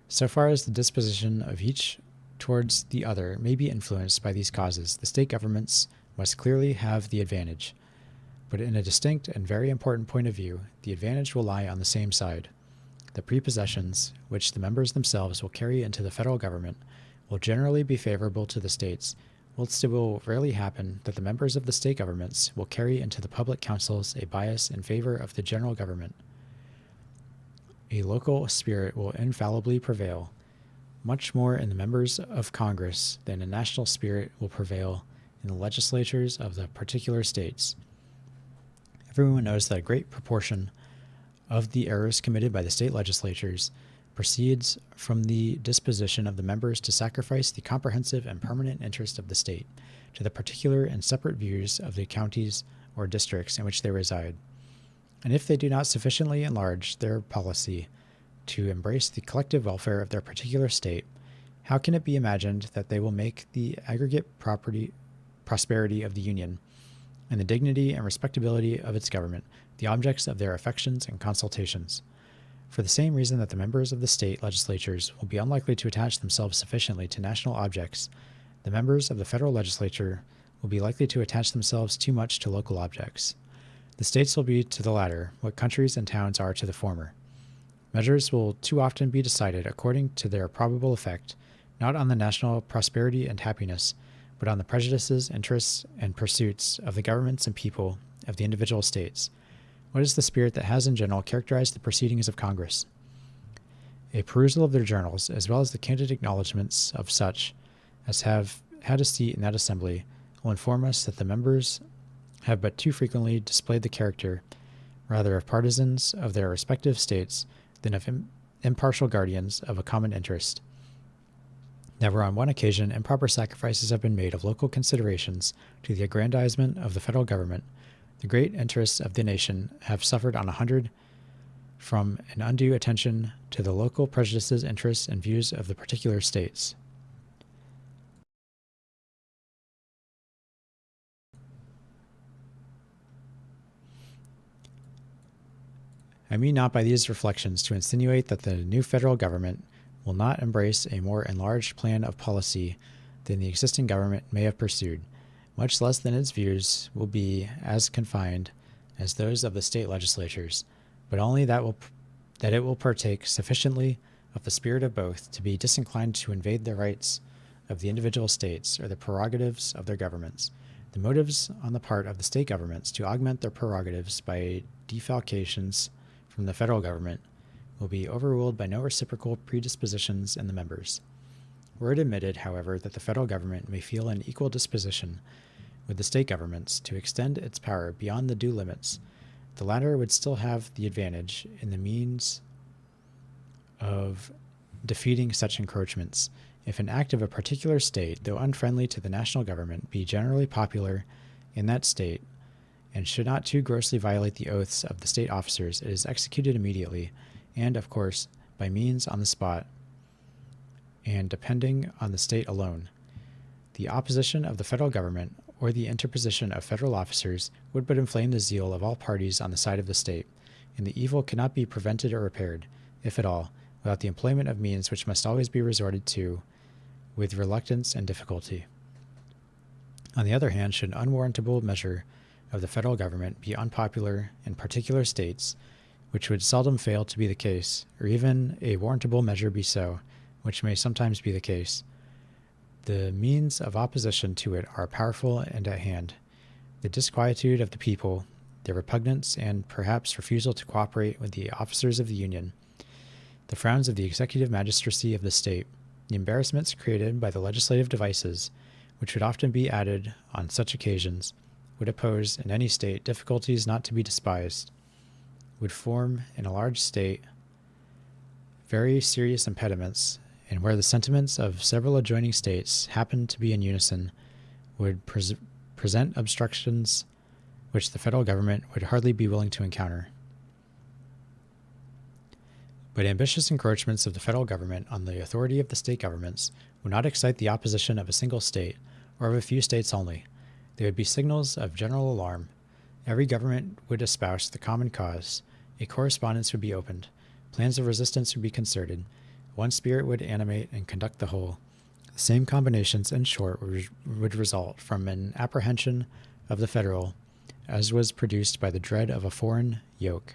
so far as the disposition of each towards the other may be influenced by these causes. The state governments must clearly have the advantage, but in a distinct and very important point of view, the advantage will lie on the same side. The prepossessions, which the members themselves will carry into the federal government, will generally be favorable to the states, whilst it will rarely happen that the members of the state governments will carry into the public councils a bias in favor of the general government. A local spirit will infallibly prevail, much more in the members of Congress than a national spirit will prevail in the legislatures of the particular states. Everyone knows that a great proportion of the errors committed by the state legislatures proceeds from the disposition of the members to sacrifice the comprehensive and permanent interest of the state to the particular and separate views of the counties or districts in which they reside. And if they do not sufficiently enlarge their policy to embrace the collective welfare of their particular state, how can it be imagined that they will make the aggregate prosperity of the Union and the dignity and respectability of its government the objects of their affections and consultations? For the same reason that the members of the state legislatures will be unlikely to attach themselves sufficiently to national objects, the members of the federal legislature will be likely to attach themselves too much to local objects. The states will be to the latter what countries and towns are to the former. Measures will too often be decided according to their probable effect, not on the national prosperity and happiness, but on the prejudices, interests, and pursuits of the governments and people of the individual states. What is the spirit that has in general characterized the proceedings of Congress? A perusal of their journals, as well as the candid acknowledgments of such as have had a seat in that assembly, will inform us that the members have but too frequently displayed the character rather of partisans of their respective states than of impartial guardians of a common interest. Never on one occasion improper sacrifices have been made of local considerations to the aggrandizement of the federal government. The great interests of the nation have suffered on 100 from an undue attention to the local prejudices, interests, and views of the particular states. I mean not by these reflections to insinuate that the new federal government will not embrace a more enlarged plan of policy than the existing government may have pursued, much less than its views will be as confined as those of the state legislatures, but only that it will partake sufficiently of the spirit of both to be disinclined to invade the rights of the individual states or the prerogatives of their governments. The motives on the part of the state governments to augment their prerogatives by defalcations from the federal government will be overruled by no reciprocal predispositions in the members. Were it admitted, however, that the federal government may feel an equal disposition with the state governments to extend its power beyond the due limits, the latter would still have the advantage in the means of defeating such encroachments. If an act of a particular state, though unfriendly to the national government, be generally popular in that state, and should not too grossly violate the oaths of the state officers, it is executed immediately, and, of course, by means on the spot, and depending on the state alone. The opposition of the federal government, or the interposition of federal officers, would but inflame the zeal of all parties on the side of the state, and the evil cannot be prevented or repaired, if at all, without the employment of means which must always be resorted to with reluctance and difficulty. On the other hand, should an unwarrantable measure of the federal government be unpopular in particular states, which would seldom fail to be the case, or even a warrantable measure be so, which may sometimes be the case, the means of opposition to it are powerful and at hand. The disquietude of the people, their repugnance and perhaps refusal to cooperate with the officers of the Union, the frowns of the executive magistracy of the state, the embarrassments created by the legislative devices, which would often be added on such occasions, would oppose in any state difficulties not to be despised, would form in a large state very serious impediments, and where the sentiments of several adjoining states happen to be in unison, would present obstructions which the federal government would hardly be willing to encounter. But ambitious encroachments of the federal government on the authority of the state governments would not excite the opposition of a single state, or of a few states only. They would be signals of general alarm. Every government would espouse the common cause. A correspondence would be opened. Plans of resistance would be concerted. One spirit would animate and conduct the whole. The same combinations, in short, would result from an apprehension of the federal as was produced by the dread of a foreign yoke.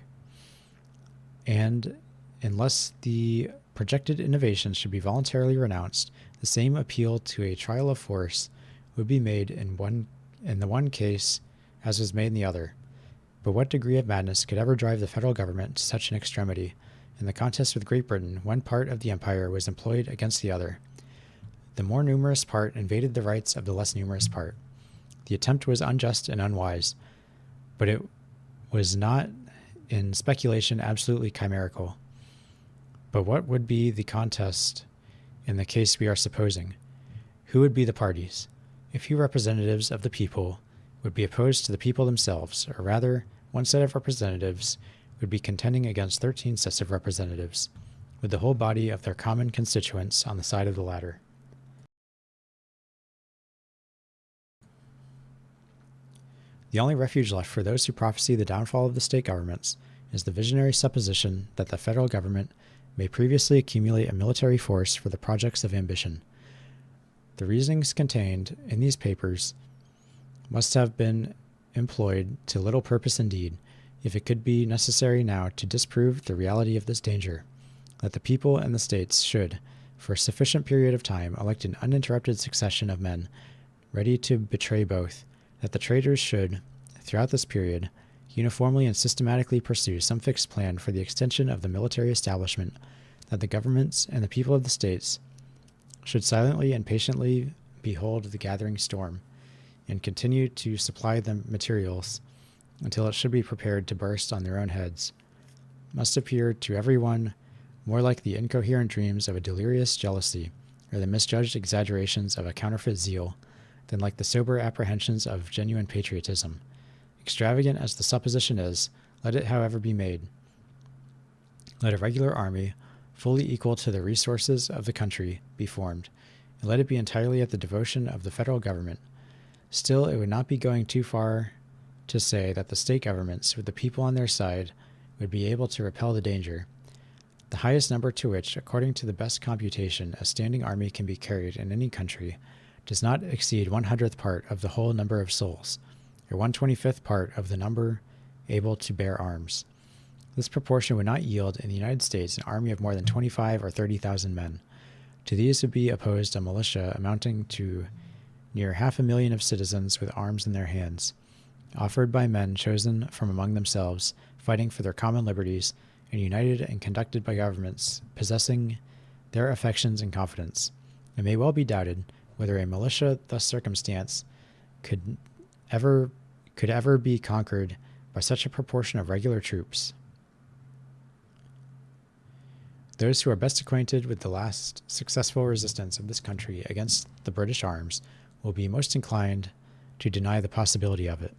And unless the projected innovations should be voluntarily renounced, the same appeal to a trial of force would be made in the one case as was made in the other. But what degree of madness could ever drive the federal government to such an extremity? In the contest with Great Britain, one part of the empire was employed against the other. The more numerous part invaded the rights of the less numerous part. The attempt was unjust and unwise, but it was not in speculation absolutely chimerical. But what would be the contest in the case we are supposing? Who would be the parties? A few representatives of the people would be opposed to the people themselves, or rather, one set of representatives would be contending against 13 sets of representatives, with the whole body of their common constituents on the side of the latter. The only refuge left for those who prophesy the downfall of the state governments is the visionary supposition that the federal government may previously accumulate a military force for the projects of ambition. The reasonings contained in these papers must have been employed to little purpose indeed, if it could be necessary now to disprove the reality of this danger, that the people and the states should, for a sufficient period of time, elect an uninterrupted succession of men ready to betray both, that the traitors should, throughout this period, uniformly and systematically pursue some fixed plan for the extension of the military establishment, that the governments and the people of the states should silently and patiently behold the gathering storm, and continue to supply them materials until it should be prepared to burst on their own heads, must appear to every one more like the incoherent dreams of a delirious jealousy, or the misjudged exaggerations of a counterfeit zeal, than like the sober apprehensions of genuine patriotism. Extravagant as the supposition is, let it however be made. Let a regular army, fully equal to the resources of the country, be formed, and let it be entirely at the devotion of the federal government. Still, it would not be going too far to say that the state governments, with the people on their side, would be able to repel the danger. The highest number to which, according to the best computation, a standing army can be carried in any country does not exceed 1/100th part of the whole number of souls, or 1/25th part of the number able to bear arms. This proportion would not yield in the United States an army of more than 25 or 30,000 men. To these would be opposed a militia amounting to near 500,000 of citizens with arms in their hands, offered by men chosen from among themselves, fighting for their common liberties, and united and conducted by governments possessing their affections and confidence. It may well be doubted whether a militia thus circumstanced could ever be conquered by such a proportion of regular troops. Those who are best acquainted with the last successful resistance of this country against the British arms will be most inclined to deny the possibility of it.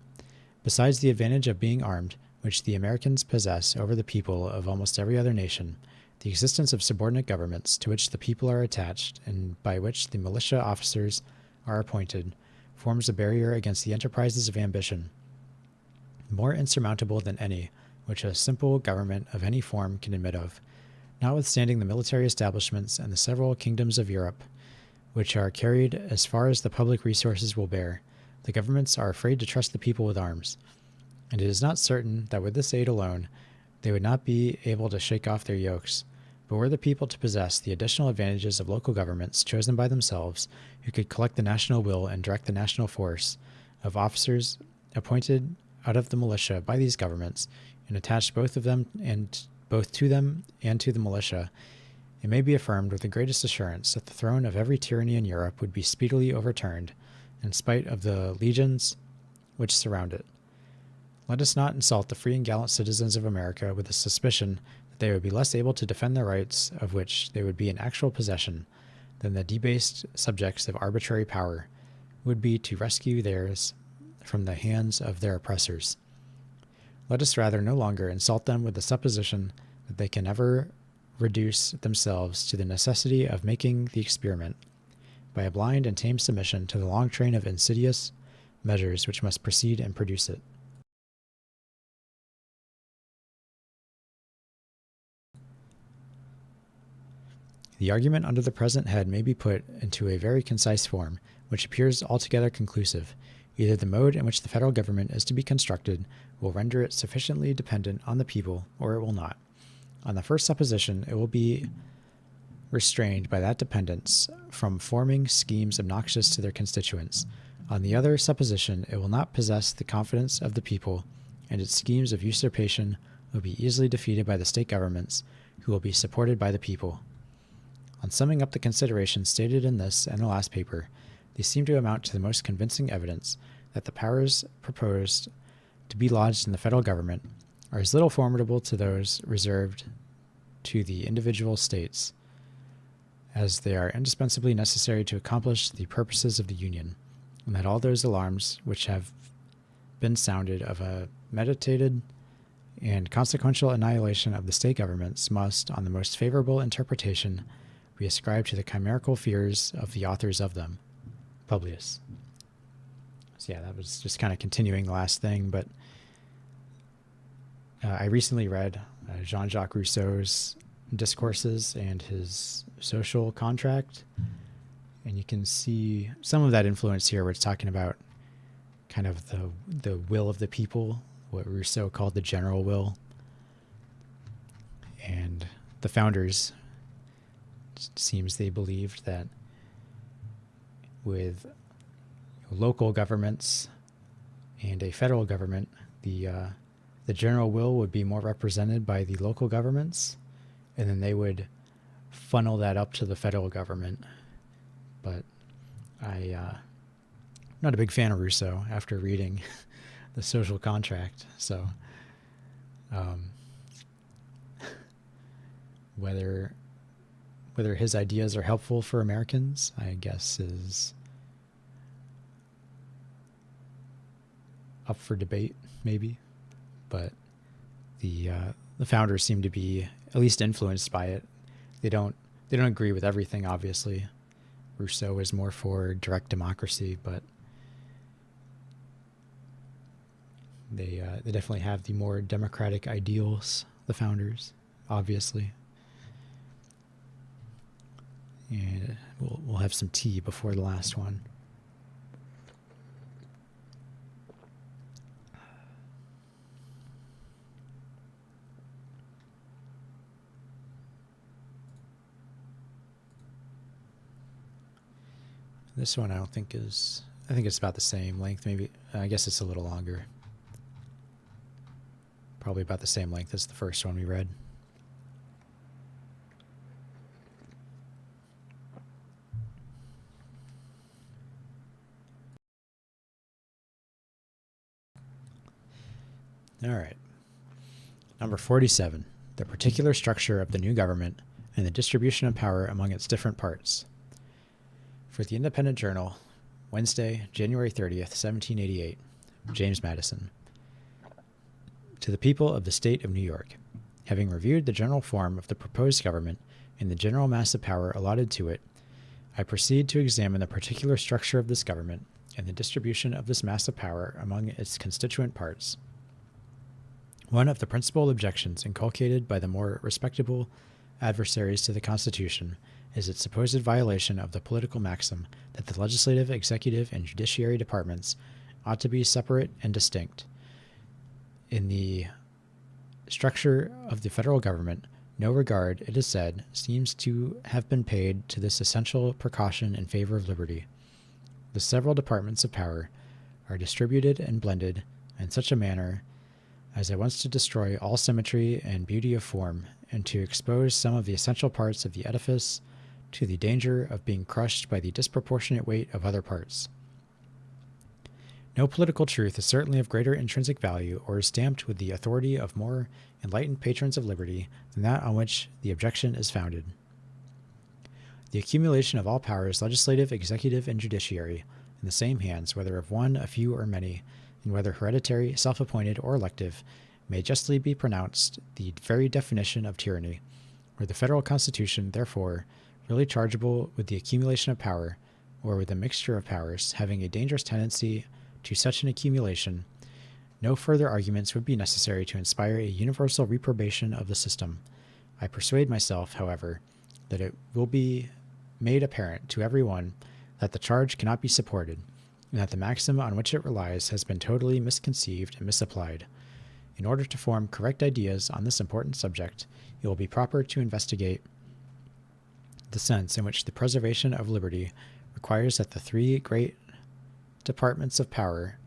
Besides the advantage of being armed, which the Americans possess over the people of almost every other nation, the existence of subordinate governments to which the people are attached and by which the militia officers are appointed forms a barrier against the enterprises of ambition, more insurmountable than any which a simple government of any form can admit of. Notwithstanding the military establishments and the several kingdoms of Europe, which are carried as far as the public resources will bear, the governments are afraid to trust the people with arms, and it is not certain that with this aid alone they would not be able to shake off their yokes. But were the people to possess the additional advantages of local governments chosen by themselves, who could collect the national will and direct the national force of officers appointed out of the militia by these governments, and attached both to them and to the militia, it may be affirmed with the greatest assurance that the throne of every tyranny in Europe would be speedily overturned, in spite of the legions which surround it. Let us not insult the free and gallant citizens of America with the suspicion that they would be less able to defend the rights of which they would be in actual possession than the debased subjects of arbitrary power would be to rescue theirs from the hands of their oppressors. Let us rather no longer insult them with the supposition that they can ever reduce themselves to the necessity of making the experiment, by a blind and tame submission to the long train of insidious measures which must precede and produce it. The argument under the present head may be put into a very concise form, which appears altogether conclusive. Either the mode in which the federal government is to be constructed will render it sufficiently dependent on the people, or it will not. On the first supposition, it will be restrained by that dependence from forming schemes obnoxious to their constituents. On the other supposition, it will not possess the confidence of the people, and its schemes of usurpation will be easily defeated by the state governments, who will be supported by the people. On summing up the considerations stated in this and the last paper, they seem to amount to the most convincing evidence that the powers proposed to be lodged in the federal government, are as little formidable to those reserved to the individual states as they are indispensably necessary to accomplish the purposes of the Union, and that all those alarms which have been sounded of a meditated and consequential annihilation of the state governments must, on the most favorable interpretation, be ascribed to the chimerical fears of the authors of them. Publius. So yeah, that was just kind of continuing the last thing, but I recently read Jean-Jacques Rousseau's Discourses and his Social Contract, and you can see some of that influence here where it's talking about kind of the will of the people, what Rousseau called the general will. And the founders, it seems they believed that with local governments and a federal government, the general will would be more represented by the local governments, and then they would funnel that up to the federal government. But I'm not a big fan of Rousseau after reading the Social Contract. So whether his ideas are helpful for Americans, I guess, is up for debate, maybe. But the founders seem to be at least influenced by it. They don't agree with everything, obviously. Rousseau is more for direct democracy, but they definitely have the more democratic ideals, the founders, obviously. And we'll have some tea before the last one. This one I think it's about the same length, maybe. I guess it's a little longer. Probably about the same length as the first one we read. All right. Number 47, the particular structure of the new government and the distribution of power among its different parts. For the Independent Journal, Wednesday, January 30th, 1788, James Madison. To the people of the State of New York, having reviewed the general form of the proposed government and the general mass of power allotted to it, I proceed to examine the particular structure of this government and the distribution of this mass of power among its constituent parts. One of the principal objections inculcated by the more respectable adversaries to the Constitution is its supposed violation of the political maxim that the legislative, executive, and judiciary departments ought to be separate and distinct. In the structure of the federal government, no regard, it is said, seems to have been paid to this essential precaution in favor of liberty. The several departments of power are distributed and blended in such a manner as at once to destroy all symmetry and beauty of form, and to expose some of the essential parts of the edifice to the danger of being crushed by the disproportionate weight of other parts. No political truth is certainly of greater intrinsic value or is stamped with the authority of more enlightened patrons of liberty than that on which the objection is founded. The accumulation of all powers, legislative, executive, and judiciary, in the same hands, whether of one, a few, or many, and whether hereditary, self-appointed, or elective, may justly be pronounced the very definition of tyranny, were the federal constitution, therefore, really chargeable with the accumulation of power, or with a mixture of powers, having a dangerous tendency to such an accumulation, no further arguments would be necessary to inspire a universal reprobation of the system. I persuade myself, however, that it will be made apparent to every one that the charge cannot be supported, and that the maxim on which it relies has been totally misconceived and misapplied. In order to form correct ideas on this important subject, it will be proper to investigate the sense in which the preservation of liberty requires that the three great departments of power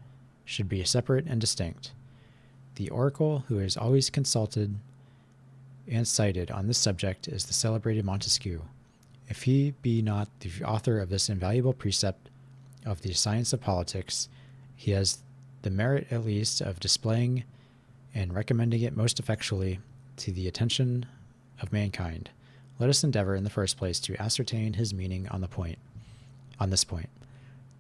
should be separate and distinct. The oracle who is always consulted and cited on this subject is the celebrated Montesquieu. If he be not the author of this invaluable precept of the science of politics, he has the merit at least of displaying and recommending it most effectually to the attention of mankind, let us endeavor in the first place to ascertain his meaning on this point.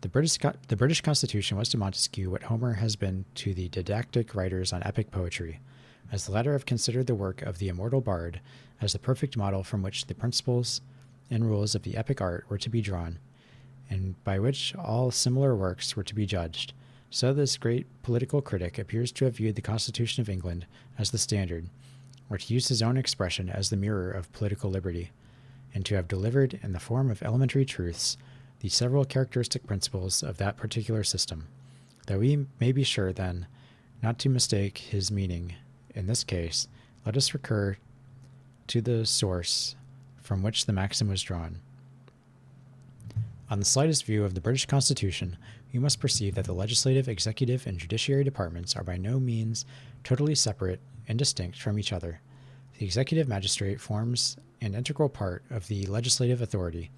The British Constitution was to Montesquieu what Homer has been to the didactic writers on epic poetry, as the latter have considered the work of the immortal bard as the perfect model from which the principles and rules of the epic art were to be drawn, and by which all similar works were to be judged. So this great political critic appears to have viewed the Constitution of England as the standard, or to use his own expression as the mirror of political liberty, and to have delivered in the form of elementary truths the several characteristic principles of that particular system, though we may be sure, then, not to mistake his meaning. In this case, let us recur to the source from which the maxim was drawn. On the slightest view of the British Constitution, we must perceive that the legislative, executive, and judiciary departments are by no means totally separate and distinct from each other. The executive magistrate forms an integral part of the legislative authority.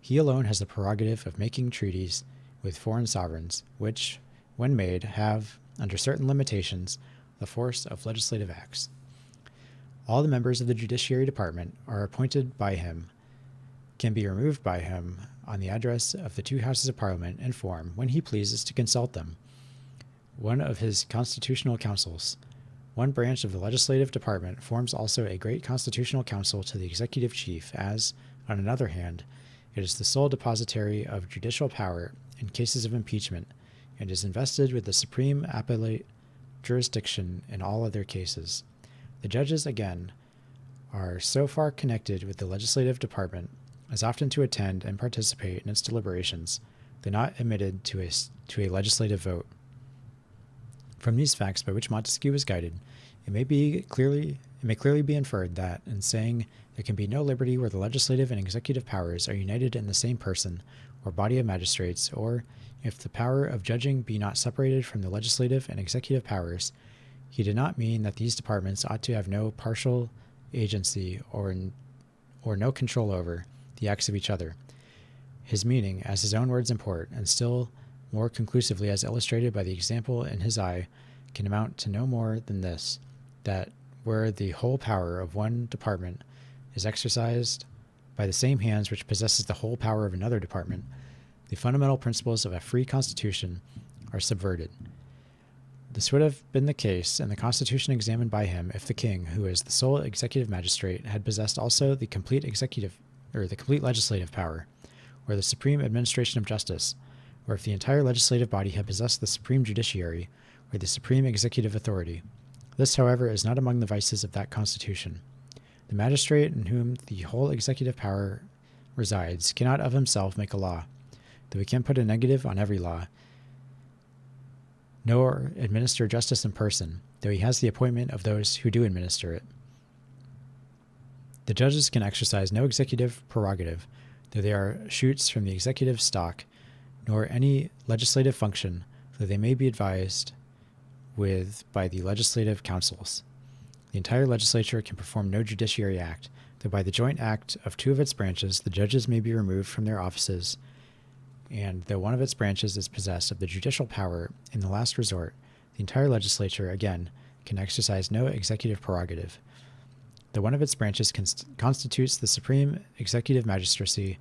He alone has the prerogative of making treaties with foreign sovereigns, which, when made, have, under certain limitations, the force of legislative acts. All the members of the judiciary department are appointed by him, can be removed by him on the address of the two houses of Parliament, and form, when he pleases to consult them, one of his constitutional councils. One branch of the legislative department forms also a great constitutional council to the executive chief, as, on another hand, it is the sole depositary of judicial power in cases of impeachment, and is invested with the supreme appellate jurisdiction in all other cases. The judges, again, are so far connected with the legislative department as often to attend and participate in its deliberations, though not admitted to a legislative vote. From these facts by which Montesquieu was guided, it may clearly be inferred that, in saying there can be no liberty where the legislative and executive powers are united in the same person or body of magistrates, or, if the power of judging be not separated from the legislative and executive powers, he did not mean that these departments ought to have no partial agency or no control over the acts of each other. His meaning, as his own words import, and still more conclusively as illustrated by the example in his eye, can amount to no more than this, that where the whole power of one department is exercised by the same hands which possesses the whole power of another department, the fundamental principles of a free constitution are subverted. This would have been the case in the constitution examined by him if the king, who is the sole executive magistrate, had possessed also the complete legislative power, or the supreme administration of justice, or if the entire legislative body had possessed the supreme judiciary, or the supreme executive authority. This, however, is not among the vices of that constitution. The magistrate in whom the whole executive power resides cannot of himself make a law, though he can put a negative on every law, nor administer justice in person, though he has the appointment of those who do administer it. The judges can exercise no executive prerogative, though they are shoots from the executive stock, nor any legislative function, though they may be advised with by the legislative councils. The entire legislature can perform no judiciary act, though by the joint act of two of its branches the judges may be removed from their offices, and though one of its branches is possessed of the judicial power in the last resort, the entire legislature, again, can exercise no executive prerogative. Though one of its branches constitutes the supreme executive magistracy,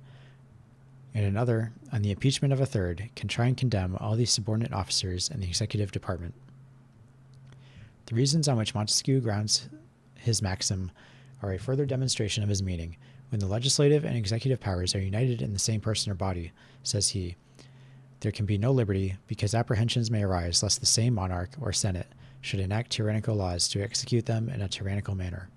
and another, on the impeachment of a third, can try and condemn all these subordinate officers in the executive department. The reasons on which Montesquieu grounds his maxim are a further demonstration of his meaning. When the legislative and executive powers are united in the same person or body, says he, there can be no liberty, because apprehensions may arise lest the same monarch or senate should enact tyrannical laws to execute them in a tyrannical manner.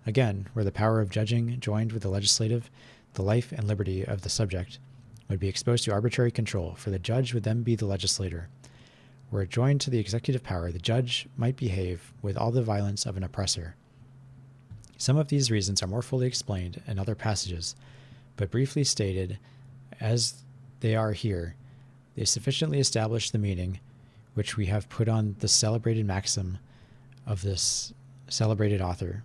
Again, where the power of judging joined with the legislative, the life and liberty of the subject would be exposed to arbitrary control, for the judge would then be the legislator. Were it joined to the executive power, the judge might behave with all the violence of an oppressor. Some of these reasons are more fully explained in other passages, but briefly stated as they are here, they sufficiently establish the meaning which we have put on the celebrated maxim of this celebrated author.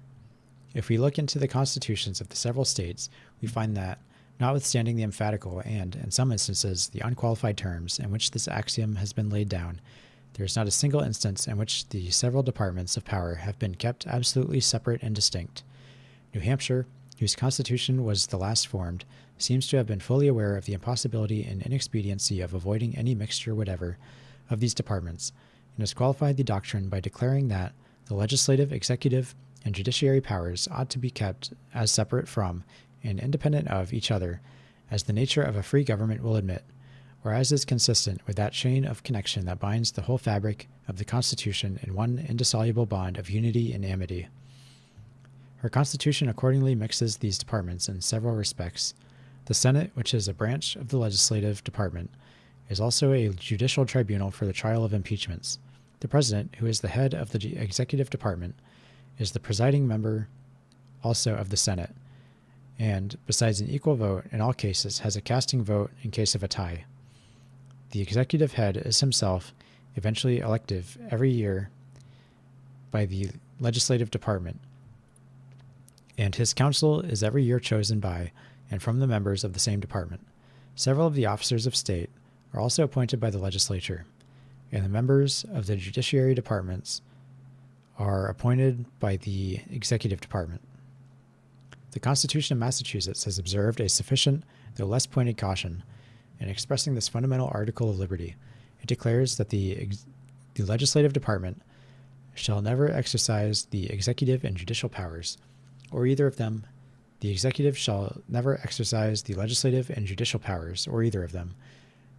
If we look into the constitutions of the several states, we find that, notwithstanding the emphatical and, in some instances, the unqualified terms in which this axiom has been laid down, There is not a single instance in which the several departments of power have been kept absolutely separate and distinct. New Hampshire, whose constitution was the last formed, seems to have been fully aware of the impossibility and inexpediency of avoiding any mixture whatever of these departments, and has qualified the doctrine by declaring that the legislative, executive, and judiciary powers ought to be kept as separate from and independent of each other as the nature of a free government will admit, or as is consistent with that chain of connection that binds the whole fabric of the Constitution in one indissoluble bond of unity and amity. Her Constitution accordingly mixes these departments in several respects. The Senate, which is a branch of the legislative department, is also a judicial tribunal for the trial of impeachments. The President, who is the head of the executive department, is the presiding member also of the Senate, and, besides an equal vote in all cases, has a casting vote in case of a tie. The executive head is himself eventually elected every year by the legislative department, and his council is every year chosen by and from the members of the same department. Several of the officers of state are also appointed by the legislature, and the members of the judiciary departments are appointed by the executive department. The Constitution of Massachusetts has observed a sufficient, though less pointed caution in expressing this fundamental article of liberty. It declares that the legislative department shall never exercise the executive and judicial powers, or either of them. The executive shall never exercise the legislative and judicial powers, or either of them.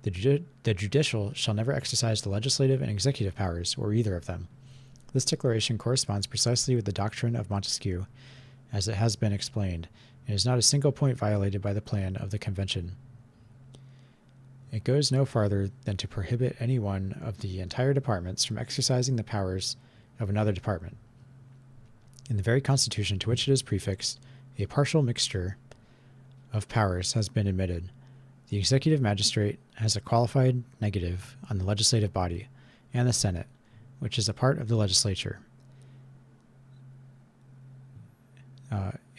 The judicial shall never exercise the legislative and executive powers, or either of them. This declaration corresponds precisely with the doctrine of Montesquieu, as it has been explained, and is not a single point violated by the plan of the Convention. It goes no farther than to prohibit any one of the entire departments from exercising the powers of another department. In the very Constitution to which it is prefixed, a partial mixture of powers has been admitted. The executive magistrate has a qualified negative on the legislative body, and the Senate, which is a part of the legislature,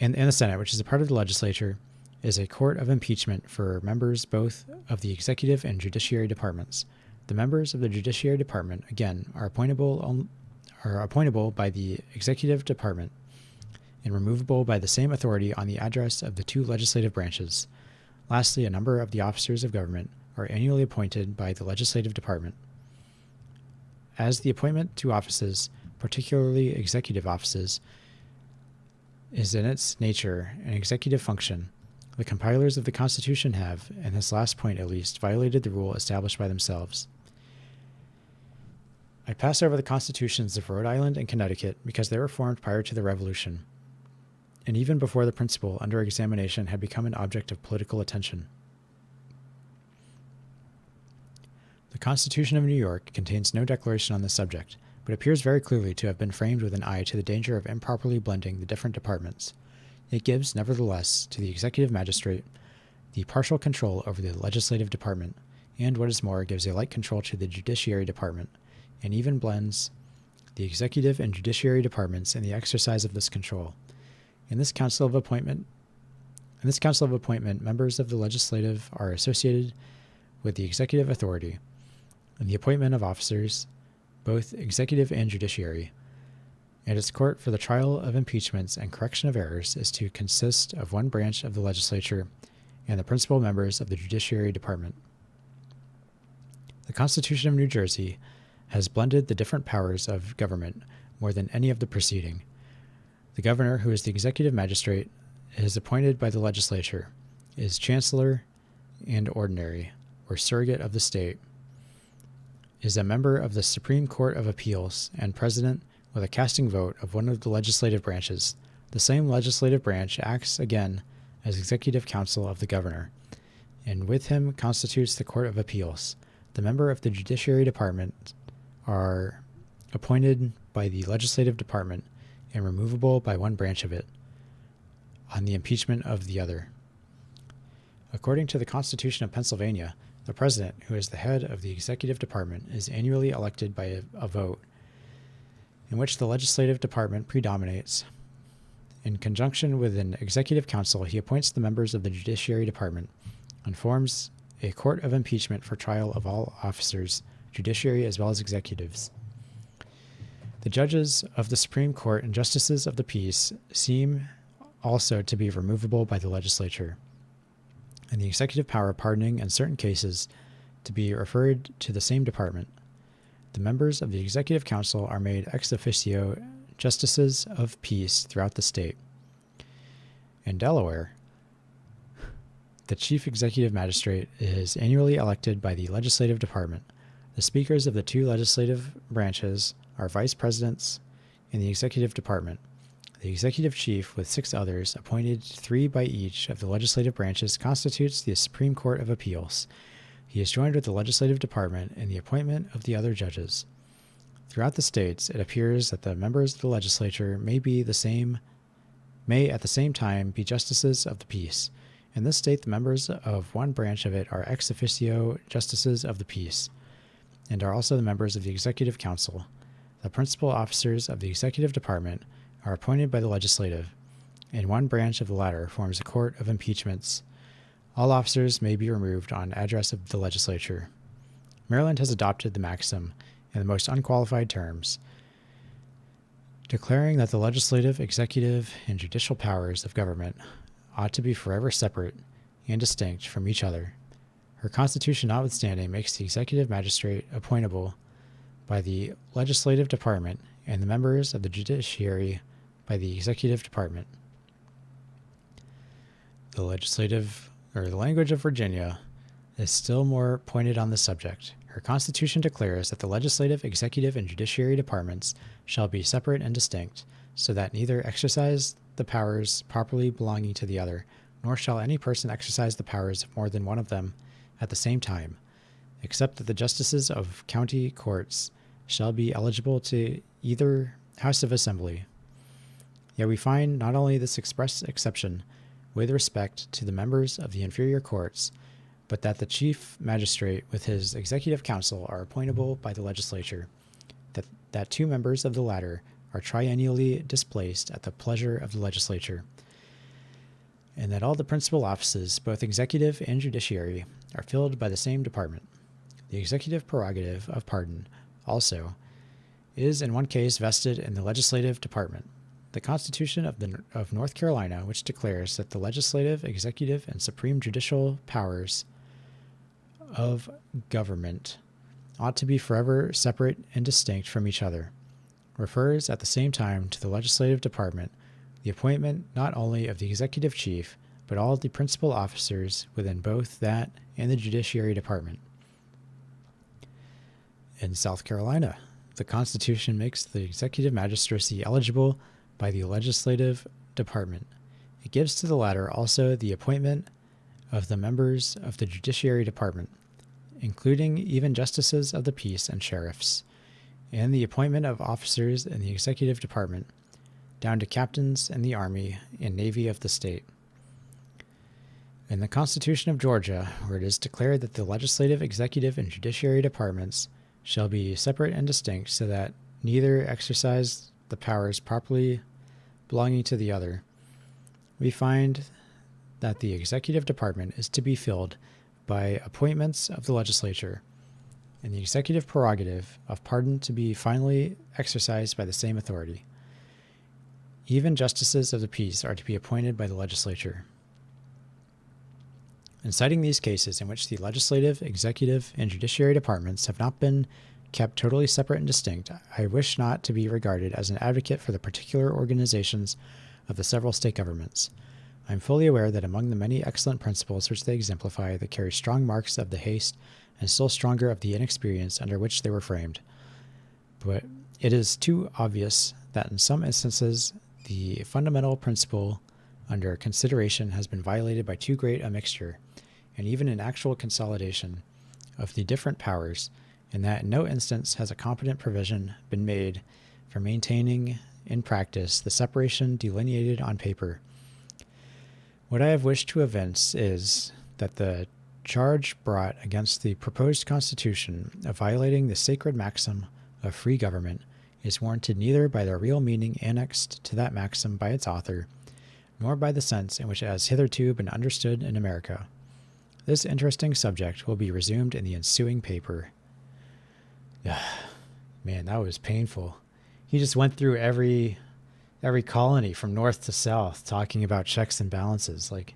and the Senate, which is a part of the legislature, is a court of impeachment for members both of the executive and judiciary departments. The members of the judiciary department, again, are appointable by the executive department and removable by the same authority on the address of the two legislative branches. Lastly, a number of the officers of government are annually appointed by the legislative department. As the appointment to offices, particularly executive offices, is in its nature an executive function, the compilers of the Constitution have, in this last point at least, violated the rule established by themselves. I pass over the constitutions of Rhode Island and Connecticut because they were formed prior to the Revolution, and even before the principle under examination had become an object of political attention. The Constitution of New York contains no declaration on this subject, but appears very clearly to have been framed with an eye to the danger of improperly blending the different departments. It gives, nevertheless, to the executive magistrate the partial control over the legislative department, and what is more, gives a like control to the judiciary department, and even blends the executive and judiciary departments in the exercise of this control. In this council of appointment, members of the legislative are associated with the executive authority, and the appointment of officers, both executive and judiciary, and its court for the trial of impeachments and correction of errors is to consist of one branch of the legislature and the principal members of the judiciary department. The Constitution of New Jersey has blended the different powers of government more than any of the preceding. The governor, who is the executive magistrate, is appointed by the legislature, is chancellor and ordinary, or surrogate of the state, is a member of the Supreme Court of Appeals, and president with a casting vote of one of the legislative branches. The same legislative branch acts again as executive council of the governor, and with him constitutes the Court of Appeals. The member of the judiciary department are appointed by the legislative department and removable by one branch of it on the impeachment of the other. According to the Constitution of Pennsylvania, the president, who is the head of the executive department, is annually elected by a vote in which the legislative department predominates. In conjunction with an executive council, he appoints the members of the judiciary department and forms a court of impeachment for trial of all officers judiciary as well as executives. The judges of the Supreme Court and justices of the peace seem also to be removable by the legislature, and the executive power of pardoning in certain cases to be referred to the same department. The members of the Executive Council are made ex officio justices of peace throughout the state. In Delaware, the chief executive magistrate is annually elected by the legislative department. The speakers of the two legislative branches are vice presidents in the executive department. The executive chief, with 6 others, appointed 3 by each of the legislative branches, constitutes the Supreme Court of Appeals. He is joined with the legislative department in the appointment of the other judges. Throughout the states, it appears that the members of the legislature may at the same time be justices of the peace. In this state, the members of one branch of it are ex officio justices of the peace, and are also the members of the Executive Council. The principal officers of the executive department are appointed by the legislative, and one branch of the latter forms a court of impeachments. All officers may be removed on address of the legislature. Maryland has adopted the maxim in the most unqualified terms, declaring that the legislative, executive, and judicial powers of government ought to be forever separate and distinct from each other. Her constitution notwithstanding makes the executive magistrate appointable by the legislative department and the members of the judiciary by the executive department. The language of Virginia is still more pointed on this subject. Her constitution declares that the legislative, executive, and judiciary departments shall be separate and distinct, so that neither exercise the powers properly belonging to the other, nor shall any person exercise the powers of more than one of them at the same time, except that the justices of county courts shall be eligible to either House of Assembly. Yet we find not only this express exception with respect to the members of the inferior courts, but that the chief magistrate with his executive council are appointable by the legislature, that 2 members of the latter are triennially displaced at the pleasure of the legislature, and that all the principal offices, both executive and judiciary, are filled by the same department. The executive prerogative of pardon, also, is in one case vested in the legislative department. The Constitution of North Carolina, which declares that the legislative, executive, and supreme judicial powers of government ought to be forever separate and distinct from each other, refers at the same time to the legislative department, the appointment not only of the executive chief, but all the principal officers within both that and the judiciary department. In South Carolina, the Constitution makes the executive magistracy eligible by the legislative department. It gives to the latter also the appointment of the members of the judiciary department, including even justices of the peace and sheriffs, and the appointment of officers in the executive department, down to captains in the Army and Navy of the state. In the Constitution of Georgia, where it is declared that the legislative, executive, and judiciary departments shall be separate and distinct, so that neither exercise the powers properly belonging to the other, we find that the executive department is to be filled by appointments of the legislature, and the executive prerogative of pardon to be finally exercised by the same authority. Even justices of the peace are to be appointed by the legislature. In citing these cases in which the legislative, executive, and judiciary departments have not been kept totally separate and distinct, I wish not to be regarded as an advocate for the particular organizations of the several state governments. I am fully aware that among the many excellent principles which they exemplify, they carry strong marks of the haste and still stronger of the inexperience under which they were framed. But it is too obvious that in some instances the fundamental principle under consideration has been violated by too great a mixture, and even an actual consolidation, of the different powers, and that in no instance has a competent provision been made for maintaining in practice the separation delineated on paper. What I have wished to evince is that the charge brought against the proposed Constitution of violating the sacred maxim of free government is warranted neither by the real meaning annexed to that maxim by its author, nor by the sense in which it has hitherto been understood in America. This interesting subject will be resumed in the ensuing paper. Man, that was painful. He just went through every colony from north to south talking about checks and balances. Like,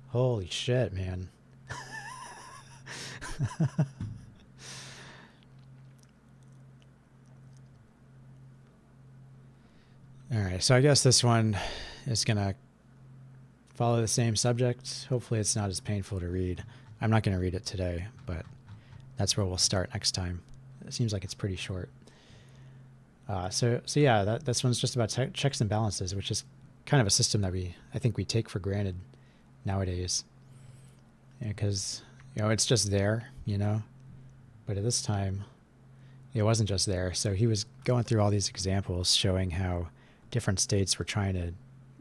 holy shit, man. All right, so I guess this one is going to follow the same subject. Hopefully it's not as painful to read. I'm not going to read it today, but that's where we'll start next time. It seems like it's pretty short. So yeah, this one's just about checks and balances, which is kind of a system that I think we take for granted nowadays. Because, it's just there, but at this time, it wasn't just there. So he was going through all these examples showing how different states were trying to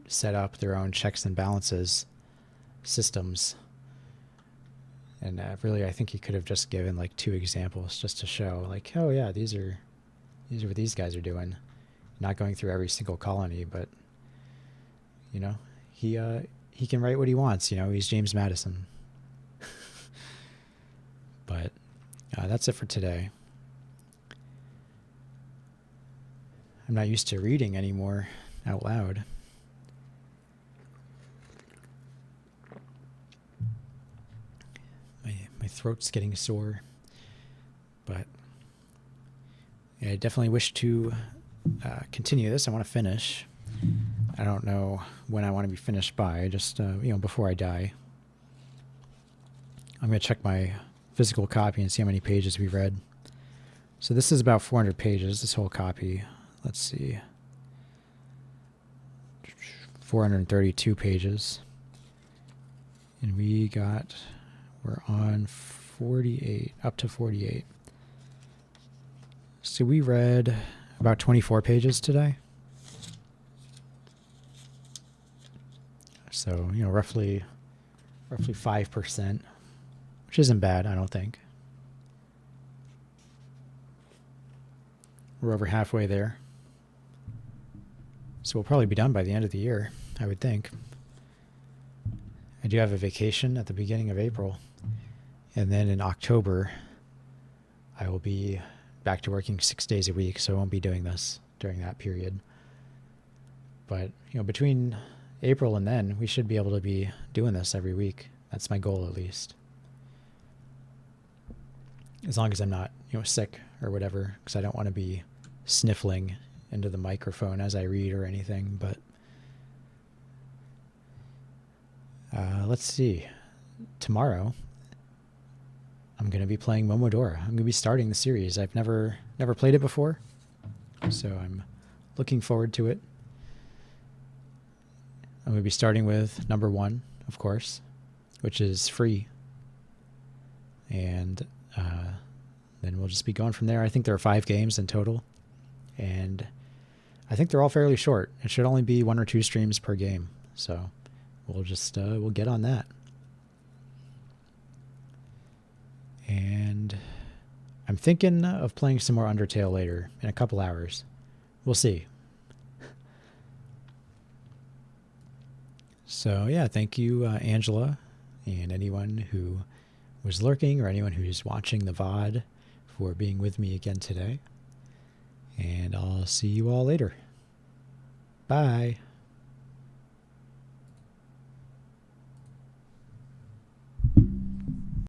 set up their own checks and balances systems. And really, I think he could have just given like 2 examples just to show like, oh yeah, these are what these guys are doing. Not going through every single colony, but he can write what he wants. He's James Madison. But that's it for today. I'm not used to reading anymore out loud. My throat's getting sore. But I definitely wish to continue this. I want to finish. I don't know when I want to be finished by, just, before I die. I'm going to check my physical copy and see how many pages we read. So this is about 400 pages, this whole copy. Let's see. 432 pages. And we're on 48, up to 48. So we read about 24 pages today. So, roughly 5%, which isn't bad, I don't think. We're over halfway there. So we'll probably be done by the end of the year, I would think. I do have a vacation at the beginning of April. And then in October, I will be back to working 6 days a week, so I won't be doing this during that period. But, between April and then, we should be able to be doing this every week. That's my goal, at least. As long as I'm not, sick or whatever, because I don't want to be sniffling into the microphone as I read or anything. But let's see. Tomorrow, I'm going to be playing Momodora. I'm going to be starting the series. I've never played it before, so I'm looking forward to it. I'm going to be starting with number 1, of course, which is free. And then we'll just be going from there. I think there are 5 games in total. And I think they're all fairly short. It should only be 1 or 2 streams per game. So we'll just, we'll get on that. And I'm thinking of playing some more Undertale later in a couple hours. We'll see. So yeah, thank you, Angela, and anyone who was lurking or anyone who's watching the VOD for being with me again today. And I'll see you all later. Bye.